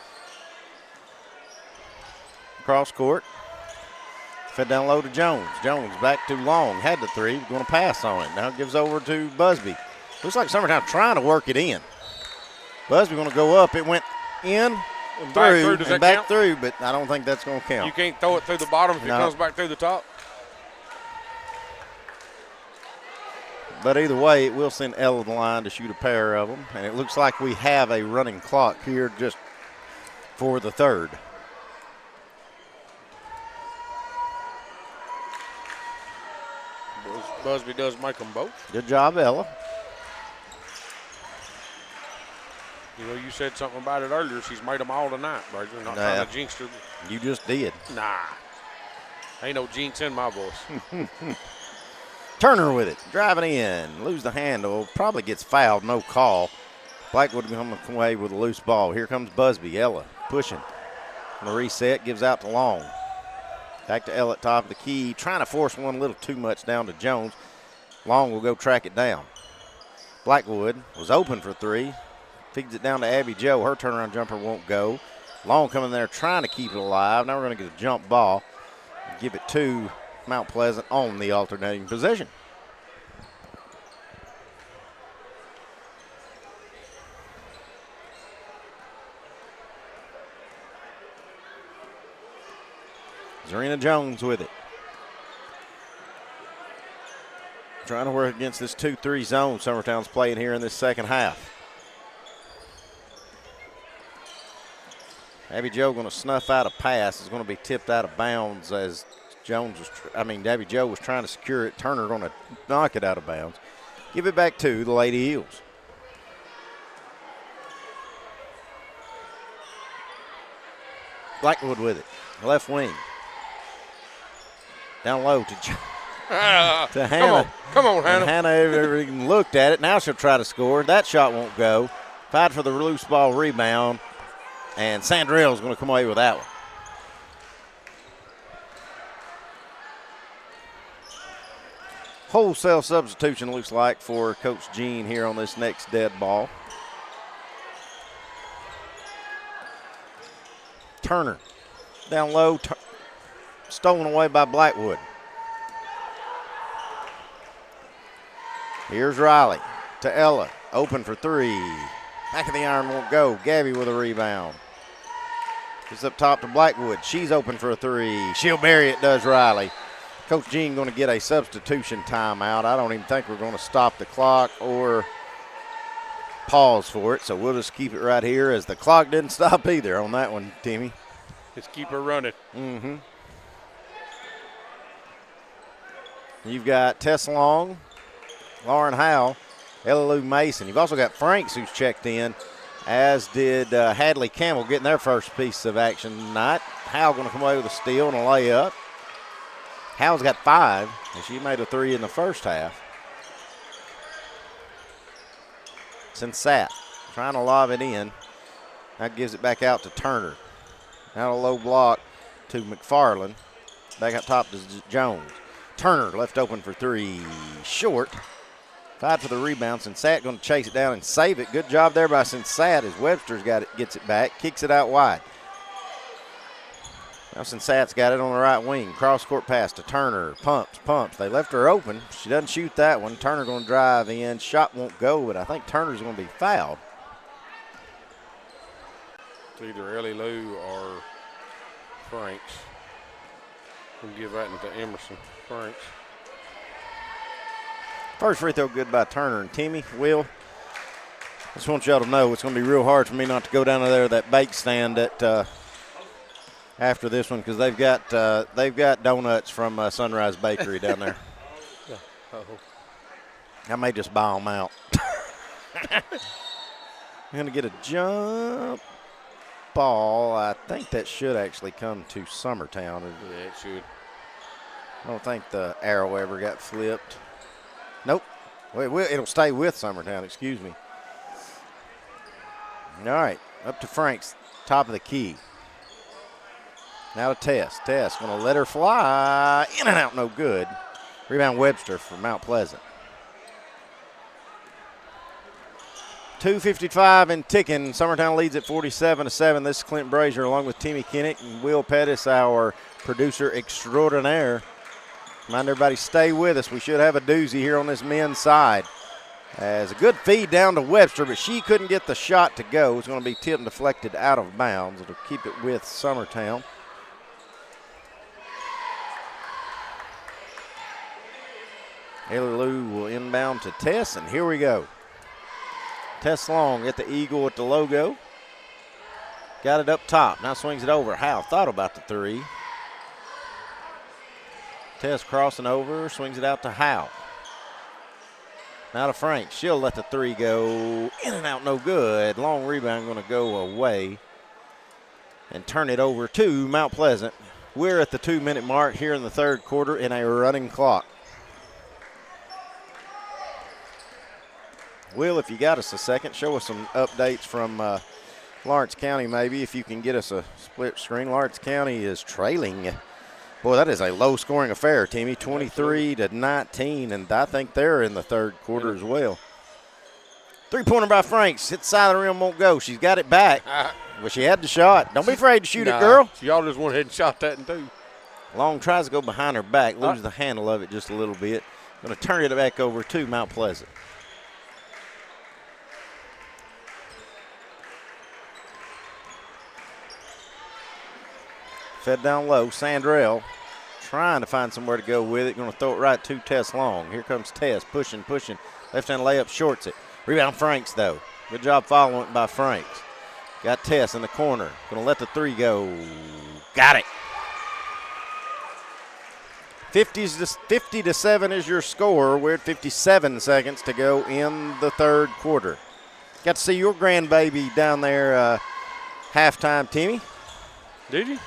Cross court, fed down low to Jones. Jones back to Long, had the 3, going to pass on it. Now gives over to Busby. Looks like Summertown trying to work it in. Busby going to go up, it went in. Back through, but I don't think that's going to count. You can't throw it through the bottom if it comes back through the top. But either way, it will send Ella to the line to shoot a pair of them, and it looks like we have a running clock here just for the third. Busby does make them both. Good job, Ella. You know, you said something about it earlier. She's made them all tonight, Roger. Not trying to jinx her. You just did. Nah. Ain't no jinx in my voice. Turner with it. Driving in. Lose the handle. Probably gets fouled. No call. Blackwood coming away with a loose ball. Here comes Busby. Ella pushing. On the reset. Gives out to Long. Back to Ella at top of the key. Trying to force one a little too much down to Jones. Long will go track it down. Blackwood was open for three. Feeds it down to Abby Joe. Her turnaround jumper won't go. Long coming there trying to keep it alive. Now we're going to get a jump ball. Give it to Mount Pleasant on the alternating possession. Zarina Jones with it. Trying to work against this 2-3 zone Summertown's playing here in this second half. Abby Joe going to snuff out a pass. It's going to be tipped out of bounds as Abby Joe was trying to secure it. Turner going to knock it out of bounds. Give it back to the Lady Eagles. Blackwood with it. Left wing. Down low to Hannah. Come on, Hannah. And Hannah even looked at it. Now she'll try to score. That shot won't go. Fight for the loose ball rebound. And Sandrell's going to come away with that one. Wholesale substitution looks like for Coach Jean here on this next dead ball. Turner down low, stolen away by Blackwood. Here's Riley to Ella, open for three. Back of the iron won't go. Gabby with a rebound. It's up top to Blackwood. She's open for a three. She'll bury it, does Riley. Coach Jean going to get a substitution timeout. I don't even think we're going to stop the clock or pause for it, so we'll just keep it right here as the clock didn't stop either on that one, Timmy. Just keep her running. Mm-hmm. You've got Tess Long, Lauren Howell, Ella Lou Mason. You've also got Franks who's checked in, as did Hadley Campbell getting their first piece of action tonight. Howell going to come away with a steal and a layup. Howell's got 5, and she made a 3 in the first half. Sensat trying to lob it in. That gives it back out to Turner. Now a low block to McFarland. Back up top to Jones. Turner left open for 3. Short. Fight for the rebound. Sensat going to chase it down and save it. Good job there by Sensat as Webster's got it, gets it back, kicks it out wide. Now Sensat's got it on the right wing. Cross-court pass to Turner. Pumps. They left her open. She doesn't shoot that one. Turner going to drive in. Shot won't go, but I think Turner's going to be fouled. It's either Ellie Lou or Franks. We'll give that into Emerson. Franks. First free throw good by Turner. And Timmy, Will, I just want y'all to know it's going to be real hard for me not to go down to there that bake stand at after this one, because they've got donuts from Sunrise Bakery down there. I may just buy them out. I'm going to get a jump ball. I think that should actually come to Summertown. Yeah, it should. I don't think the arrow ever got flipped. Nope. Well, it'll stay with Summertown, excuse me. All right, up to Franks, top of the key. Now to Tess. Tess going to let her fly. In and out, no good. Rebound Webster for Mount Pleasant. 2:55 and ticking. Summertown leads at 47-7. This is Clint Brazier along with Timmy Kinnick and Will Pettis, our producer extraordinaire. Remind everybody, stay with us. We should have a doozy here on this men's side. As a good feed down to Webster, but she couldn't get the shot to go. It's going to be tipped and deflected out of bounds. It'll keep it with Summertown. Haley Lou will inbound to Tess, and here we go. Tess Long at the eagle at the logo. Got it up top. Now swings it over. Howe thought about the 3. Tess crossing over, swings it out to Howe. Now to Frank. She'll let the 3 go. In and out, no good. Long rebound going to go away and turn it over to Mount Pleasant. We're at the 2-minute mark here in the third quarter in a running clock. Will, if you got us a second, show us some updates from Lawrence County maybe, if you can get us a split screen. Lawrence County is trailing Boy, that is a low-scoring affair, Timmy. 23-19, and I think they're in the third quarter as well. Three-pointer by Franks. Hit the side of the rim, won't go. She's got it back. Well, she had the shot. Don't be afraid to shoot it, girl. Y'all just went ahead and shot that in two. Long tries to go behind her back, lose the handle of it just a little bit. Going to turn it back over to Mount Pleasant. Fed down low. Sandrell trying to find somewhere to go with it. Going to throw it right to Tess Long. Here comes Tess, pushing. Left-hand layup, shorts it. Rebound Franks, though. Good job following it by Franks. Got Tess in the corner. Going to let the three go. Got it. 50-7 is your score. We're at 57 seconds to go in the third quarter. Got to see your grandbaby down there halftime, Timmy. Did you?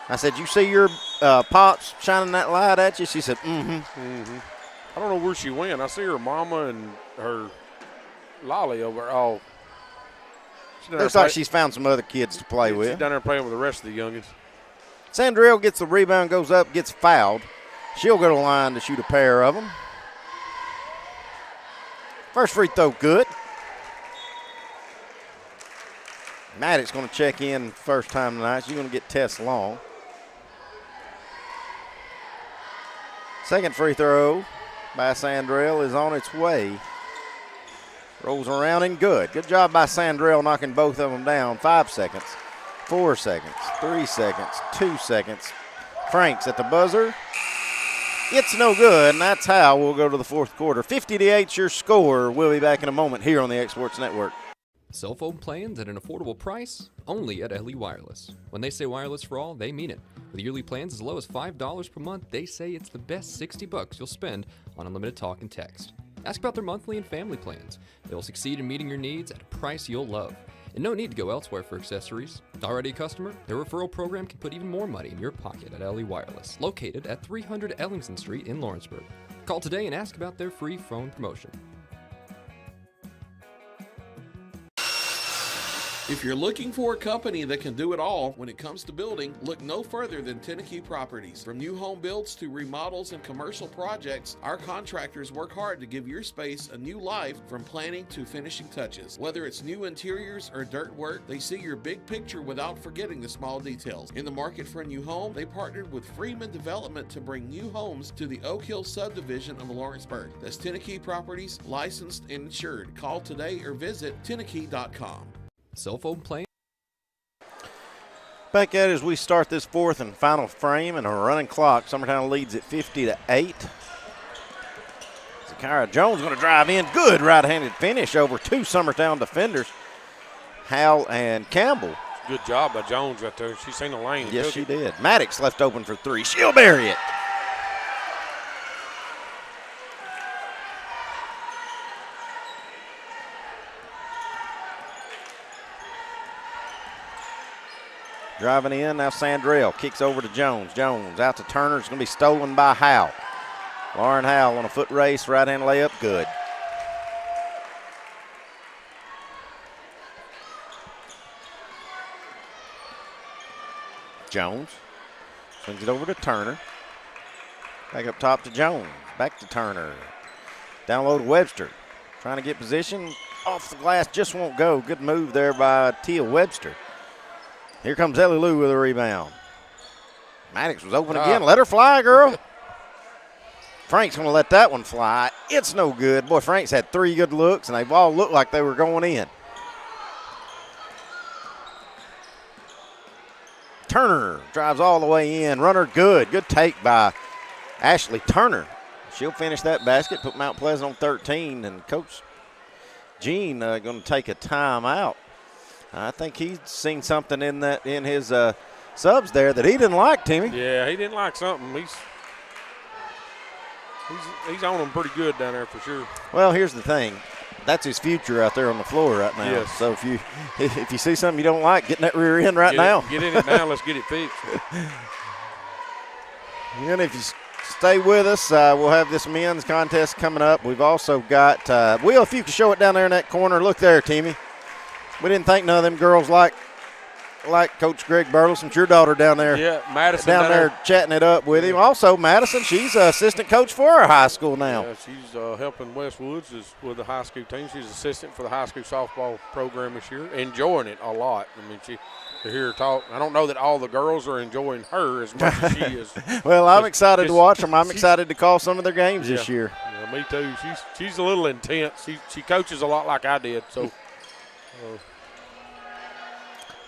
I said, you see your pops shining that light at you? She said, mm-hmm. I don't know where she went. I see her mama and her Lolly over. Oh. Looks like she's found some other kids to play with. She's down there playing with the rest of the youngins. Sandrell gets the rebound, goes up, gets fouled. She'll go to the line to shoot a pair of them. First free throw, good. Maddox going to check in first time tonight. She's going to get Tess Long. Second free throw by Sandrell is on its way. Rolls around and good. Good job by Sandrell knocking both of them down. 5 seconds, 4 seconds, 3 seconds, 2 seconds. Franks at the buzzer. It's no good, and that's how we'll go to the fourth quarter. 50-8 your score. We'll be back in a moment here on the X Sports Network. Cell phone plans at an affordable price, only at LE Wireless. When they say wireless for all, they mean it. With yearly plans as low as $5 per month, they say it's the best $60 you'll spend on unlimited talk and text. Ask about their monthly and family plans. They'll succeed in meeting your needs at a price you'll love. And no need to go elsewhere for accessories. Already a customer? Their referral program can put even more money in your pocket at LE Wireless, located at 300 Ellingson Street in Lawrenceburg. Call today and ask about their free phone promotion. If you're looking for a company that can do it all when it comes to building, look no further than Tenneke Properties. From new home builds to remodels and commercial projects, our contractors work hard to give your space a new life from planning to finishing touches. Whether it's new interiors or dirt work, they see your big picture without forgetting the small details. In the market for a new home, they partnered with Freeman Development to bring new homes to the Oak Hill subdivision of Lawrenceburg. That's Tenneke Properties, licensed and insured. Call today or visit Tenneke.com. Cell phone plan. Back at it as we start this fourth and final frame and a running clock. Summertown leads at 50-8. Zakira Jones going to drive in. Good right-handed finish over two Summertown defenders, Hal and Campbell. Good job by Jones right there. She's seen the lane. Yes, she did. Maddox left open for three. She'll bury it. Driving in, now Sandrell kicks over to Jones. Jones out to Turner. It's going to be stolen by Howell. Lauren Howell on a foot race, right-hand layup, good. Jones swings it over to Turner. Back up top to Jones. Back to Turner. Down low to Webster. Trying to get position. Off the glass, just won't go. Good move there by Tia Webster. Here comes Ellie Lou with a rebound. Maddox was open again. Let her fly, girl. Frank's going to let that one fly. It's no good. Boy, Frank's had three good looks, and they've all looked like they were going in. Turner drives all the way in. Runner good. Good take by Ashley Turner. She'll finish that basket, put Mount Pleasant on 13, and Coach Gene going to take a timeout. I think he's seen something in his subs there that he didn't like, Timmy. Yeah, he didn't like something. He's on them pretty good down there for sure. Well, here's the thing. That's his future out there on the floor right now. Yes. So if you see something you don't like, get in that rear end now. Get in it now. Let's get it fixed. And if you stay with us, we'll have this men's contest coming up. We've also got Will, if you can show it down there in that corner. Look there, Timmy. We didn't think none of them girls liked like Coach Greg Burleson, your daughter down there. Yeah, Madison down there chatting it up with him. Also, Madison, she's an assistant coach for our high school now. Yeah, she's helping West Woods with the high school team. She's assistant for the high school softball program this year, enjoying it a lot. I mean, to hear her talk, I don't know that all the girls are enjoying her as much as she is. Well, I'm excited to watch them. I'm excited to call some of their games this year. Yeah, me too. She's a little intense. She coaches a lot like I did. So.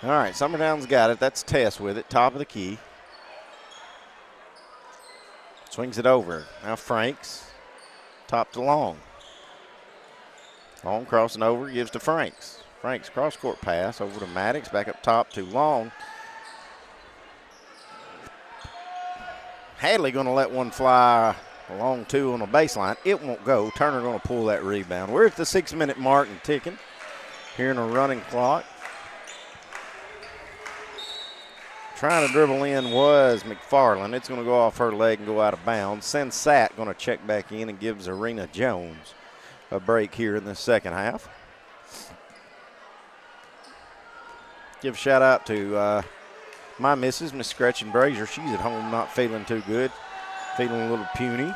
All right, Summertown's got it. That's Tess with it, top of the key. Swings it over. Now Franks, top to Long. Long crossing over, gives to Franks. Franks cross-court pass over to Maddox, back up top to Long. Hadley going to let one fly along two on the baseline. It won't go. Turner going to pull that rebound. We're at the 6-minute mark and ticking here in a running clock. Trying to dribble in was McFarland. It's going to go off her leg and go out of bounds. Sensat going to check back in and gives Arena Jones a break here in the second half. Give a shout out to my missus, Miss Gretchen Brazier. She's at home not feeling too good, feeling a little puny.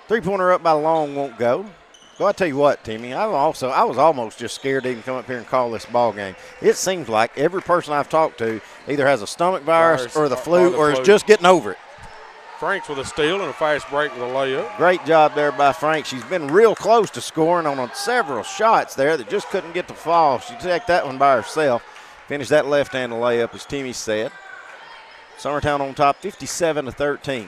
Three-pointer up by Long won't go. Well, I tell you what, Timmy, I was almost just scared to even come up here and call this ball game. It seems like every person I've talked to either has a stomach virus or the flu or is just getting over it. Franks with a steal and a fast break with a layup. Great job there by Frank. She's been real close to scoring on several shots there that just couldn't get to fall. She took that one by herself. Finished that left-handed layup, as Timmy said. Summertown on top, 57-13.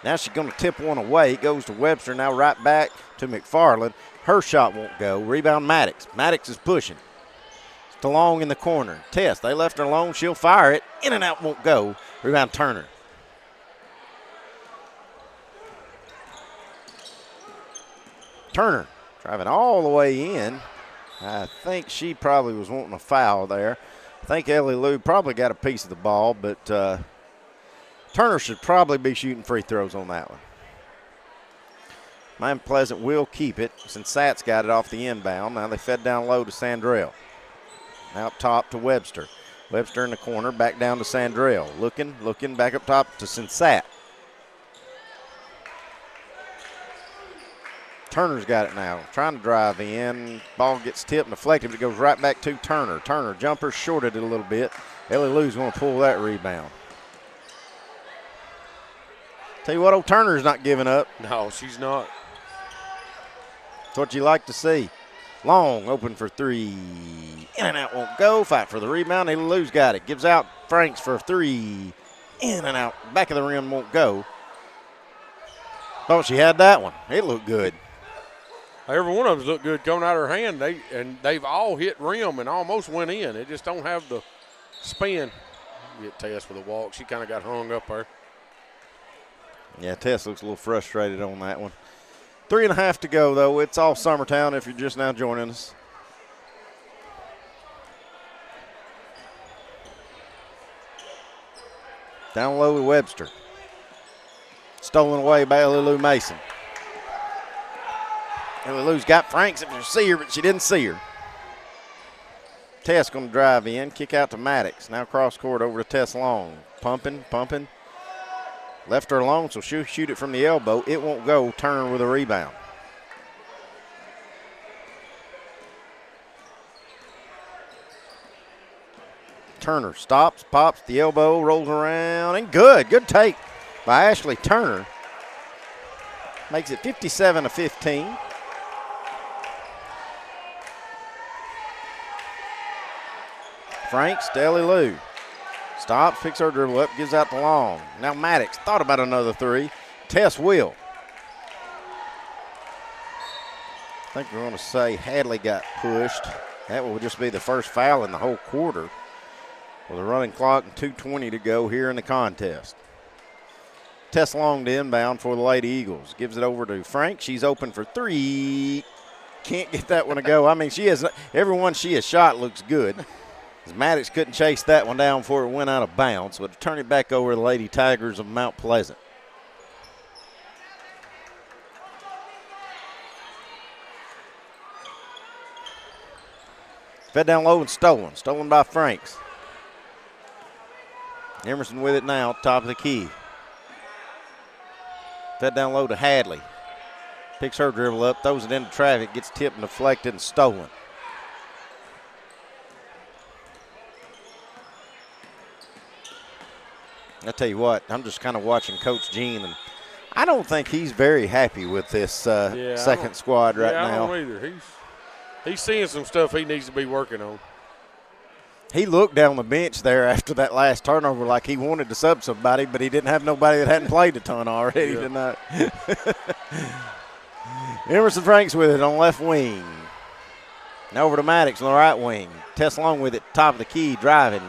Now she's going to tip one away. It goes to Webster, now right back to McFarland. Her shot won't go. Rebound Maddox. Maddox is pushing. It's DeLong in the corner. Tess, they left her alone. She'll fire it. In and out won't go. Rebound Turner. Turner driving all the way in. I think she probably was wanting a foul there. I think Ellie Lou probably got a piece of the ball, but Turner should probably be shooting free throws on that one. Mount Pleasant will keep it since Sat's got it off the inbound. Now they fed down low to Sandrell. Out top to Webster. Webster in the corner, back down to Sandrell. Looking, back up top to Sensat. Turner's got it now, trying to drive in. Ball gets tipped and deflected, but it goes right back to Turner. Turner, jumper shorted it a little bit. Ellie Lou's going to pull that rebound. Tell you what, old Turner's not giving up. No, she's not. That's what you like to see. Long, open for three. In and out won't go. Fight for the rebound. Ellie Lou's got it. Gives out Franks for three. In and out. Back of the rim won't go. Thought she had that one. It looked good. Every one of them looked good coming out of her hand. They've all hit rim and almost went in. They just don't have the spin. Get Tess with a walk. She kind of got hung up there. Yeah, Tess looks a little frustrated on that one. 3.5 to go, though. It's all Summertown if you're just now joining us. Down low with Webster. Stolen away by Ellie Lou Mason. Ellie Lou's got Franks if you see her, but she didn't see her. Tess going to drive in, kick out to Maddox. Now cross court over to Tess Long. Pumping. Left her alone, so she'll shoot it from the elbow. It won't go. Turner with a rebound. Turner stops, pops the elbow, rolls around, and good. Good take by Ashley Turner. Makes it 57-15. Franks to Ellie Lou. Stops, picks her dribble up, gives out to Long. Now Maddox thought about another three. Tess will. I think we're going to say Hadley got pushed. That will just be the first foul in the whole quarter. With a running clock and 2:20 to go here in the contest. Tess Long to inbound for the Lady Eagles. Gives it over to Frank. She's open for three. Can't get that one to go. I mean, every one she has shot looks good. As Maddox couldn't chase that one down before it went out of bounds. But to turn it back over to the Lady Tigers of Mount Pleasant. Fed down low and stolen. Stolen by Franks. Emerson with it now, top of the key. Fed down low to Hadley. Picks her dribble up, throws it into traffic, gets tipped and deflected and stolen. I tell you what, I'm just kind of watching Coach Gene, and I don't think he's very happy with this second squad right now. I don't either. He's seeing some stuff he needs to be working on. He looked down the bench there after that last turnover like he wanted to sub somebody, but he didn't have nobody that hadn't played a ton already tonight. Emerson Franks with it on left wing. Now over to Maddox on the right wing. Tess Long with it, top of the key, driving.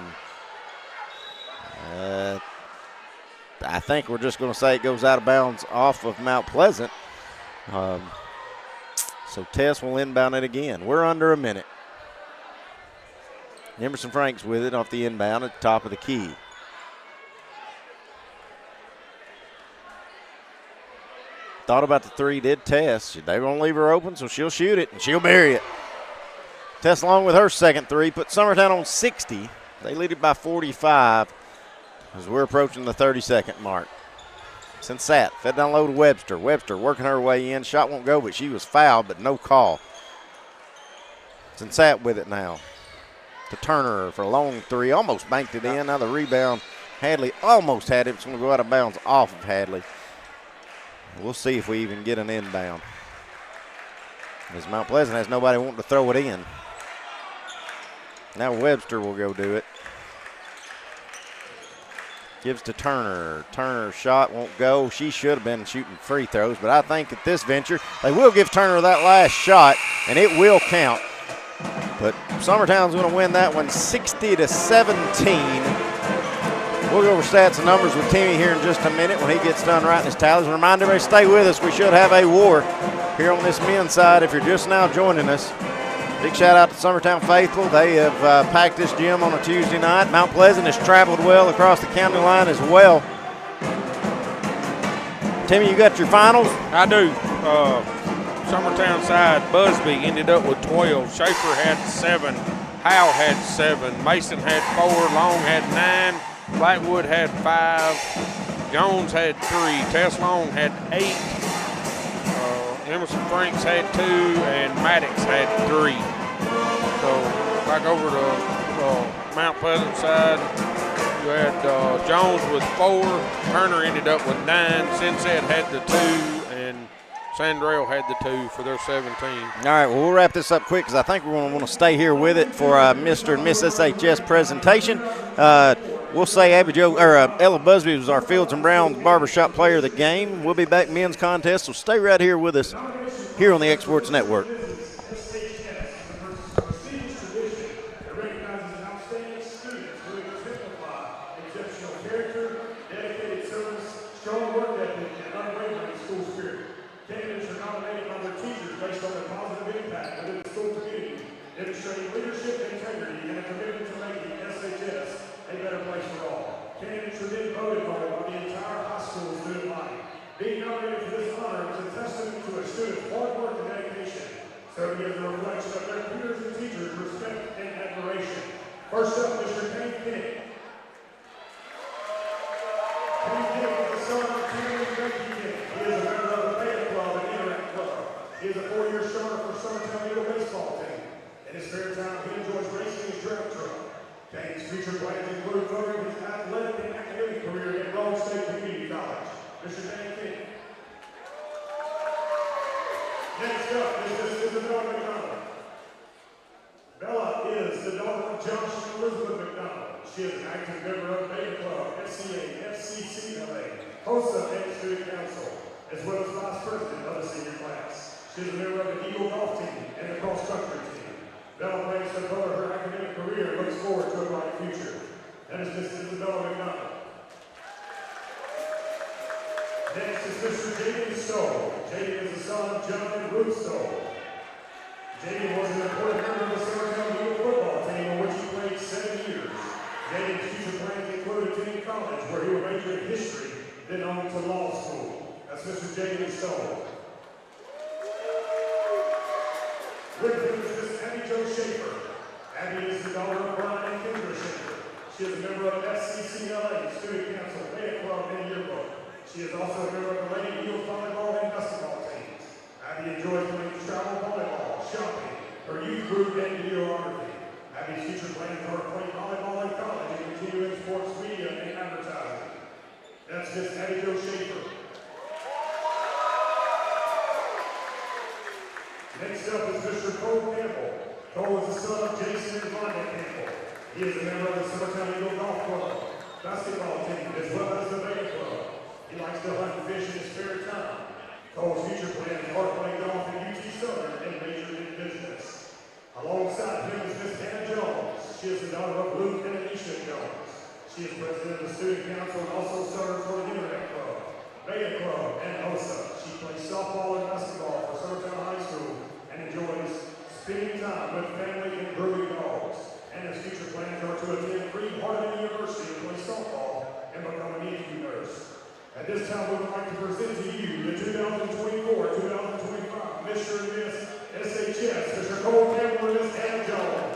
I think we're just going to say it goes out of bounds off of Mount Pleasant. So Tess will inbound it again. We're under a minute. Emerson Franks with it off the inbound at the top of the key. Thought about the three, did Tess. They won't leave her open, so she'll shoot it, and she'll bury it. Tess Long with her second three, put Summertown on 60. They lead it by 45 as we're approaching the 30-second mark. Sensat fed down low to Webster. Webster working her way in. Shot won't go, but she was fouled, but no call. Sensat with it now to Turner for a long three. Almost banked it in. Now the rebound. Hadley almost had it. It's going to go out of bounds off of Hadley. We'll see if we even get an inbound, as Mount Pleasant has nobody wanting to throw it in. Now Webster will go do it. Gives to Turner. Turner's shot won't go. She should have been shooting free throws, but I think at this venture, they will give Turner that last shot, and it will count. But Summertown's going to win that one 60-17. We'll go over stats and numbers with Timmy here in just a minute when he gets done writing his tallies. Remind everybody, stay with us. We should have a war here on this men's side if you're just now joining us. Big shout out to Summertown Faithful. They have packed this gym on a Tuesday night. Mount Pleasant has traveled well across the county line as well. Timmy, you got your finals? I do. Summertown side, Busby ended up with 12. Schaefer had 7. Howe had 7. Mason had 4. Long had 9. Blackwood had 5. Jones had 3. Tess Long had 8. Emerson Franks had 2, and Maddox had 3. So back over to Mount Pleasant side, you had Jones with 4. Turner ended up with 9. Sinsett had the 2, and Sandrell had the 2 for their 17. All right, well, we'll wrap this up quick because I think we're going to want to stay here with it for Mr. and Miss SHS presentation. We'll say Ella Busby was our Fields and Browns Barbershop Player of the Game. We'll be back men's contest, so stay right here with us here on the Exports Network. Demonstrating leadership, integrity, and a commitment to making SHS a better place for all. Candidates have been voted for by the entire high school student body. Being nominated for this honor is a testament to a student's hard work and dedication, serving as a reflection of their peers and teachers' respect and admiration. First up, Mr. Kane Kinnick. Kane Kinnick is the son of Cameron Becky Kinnick. He is a member of the Beta Club and Interact Club. He is a 4-year starter for Summertown Eagle baseball team. In his spare time, he enjoys racing his track truck. Kane's future plans include furthering his athletic and academic career at Rome State Community College. Mr. Kane Kinnick. Next up is Miss Isabella McDonald. Bella is the daughter of Josh and Elizabeth McDonald. She is an active member of Beta Club, FCA, FCCLA, host of Ed Student Council, as well as vice president of the senior class. She is a member of the Eagle golf team and the cross country team. Bella plans to further her academic career and looks forward to a bright future. That is Miss Isabella McDonald. Next is Mr. Jaden Stoll. Jaden is the son of John and Ruth Stoll. Jaden was an important member of the Summertown Eagle football team in which he played 7 years. Jaden's future plans include attending college where he will major in history, then on to law school. That's Mr. Jaden Stoll. With him is Miss Abby Jo Schaefer. Abby is the daughter of Brian and Kendra Schaefer. She is a member of FCCLA, Student Council, Beta Club, and Yearbook. She is also a member of the Lady Eagles volleyball and basketball teams. Abby enjoys playing travel volleyball, shopping, her youth group, and videography. Abby's future plans are to play volleyball in college and continue in sports media and advertising. That's Miss Abby Jo Schaefer. Next up is Mr. Cole Campbell. Cole is the son of Jason and Vonda Campbell. He is a member of the Summertown Eagle Golf Club, basketball team, as well as the Beta Club. He likes to hunt and fish in his spare time. Cole's future plans are to play golf at UT Southern and major in business. Alongside him is Miss Hannah Jones. She is the daughter of Luke and Anisha Jones. She is president of the Student Council and also serves for the Internet Club, Beta Club, and HOSA. She plays softball and basketball for Summertown High School and enjoys spending time with family and grooming dogs. And his future plans are to attend Green-Hardin University and play softball and become a NICU nurse. At this time, we would like to present to you the 2024-2025 Mr. and Miss SHS, Mr. Cole Campbell and Miss Hannah Jones.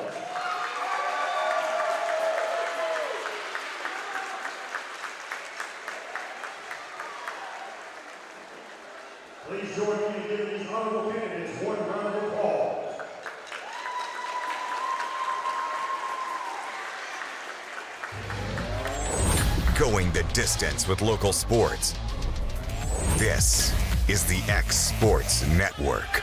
Please join me in giving these honorable candidates one round of applause. Going the distance with local sports. This is the X Sports Network.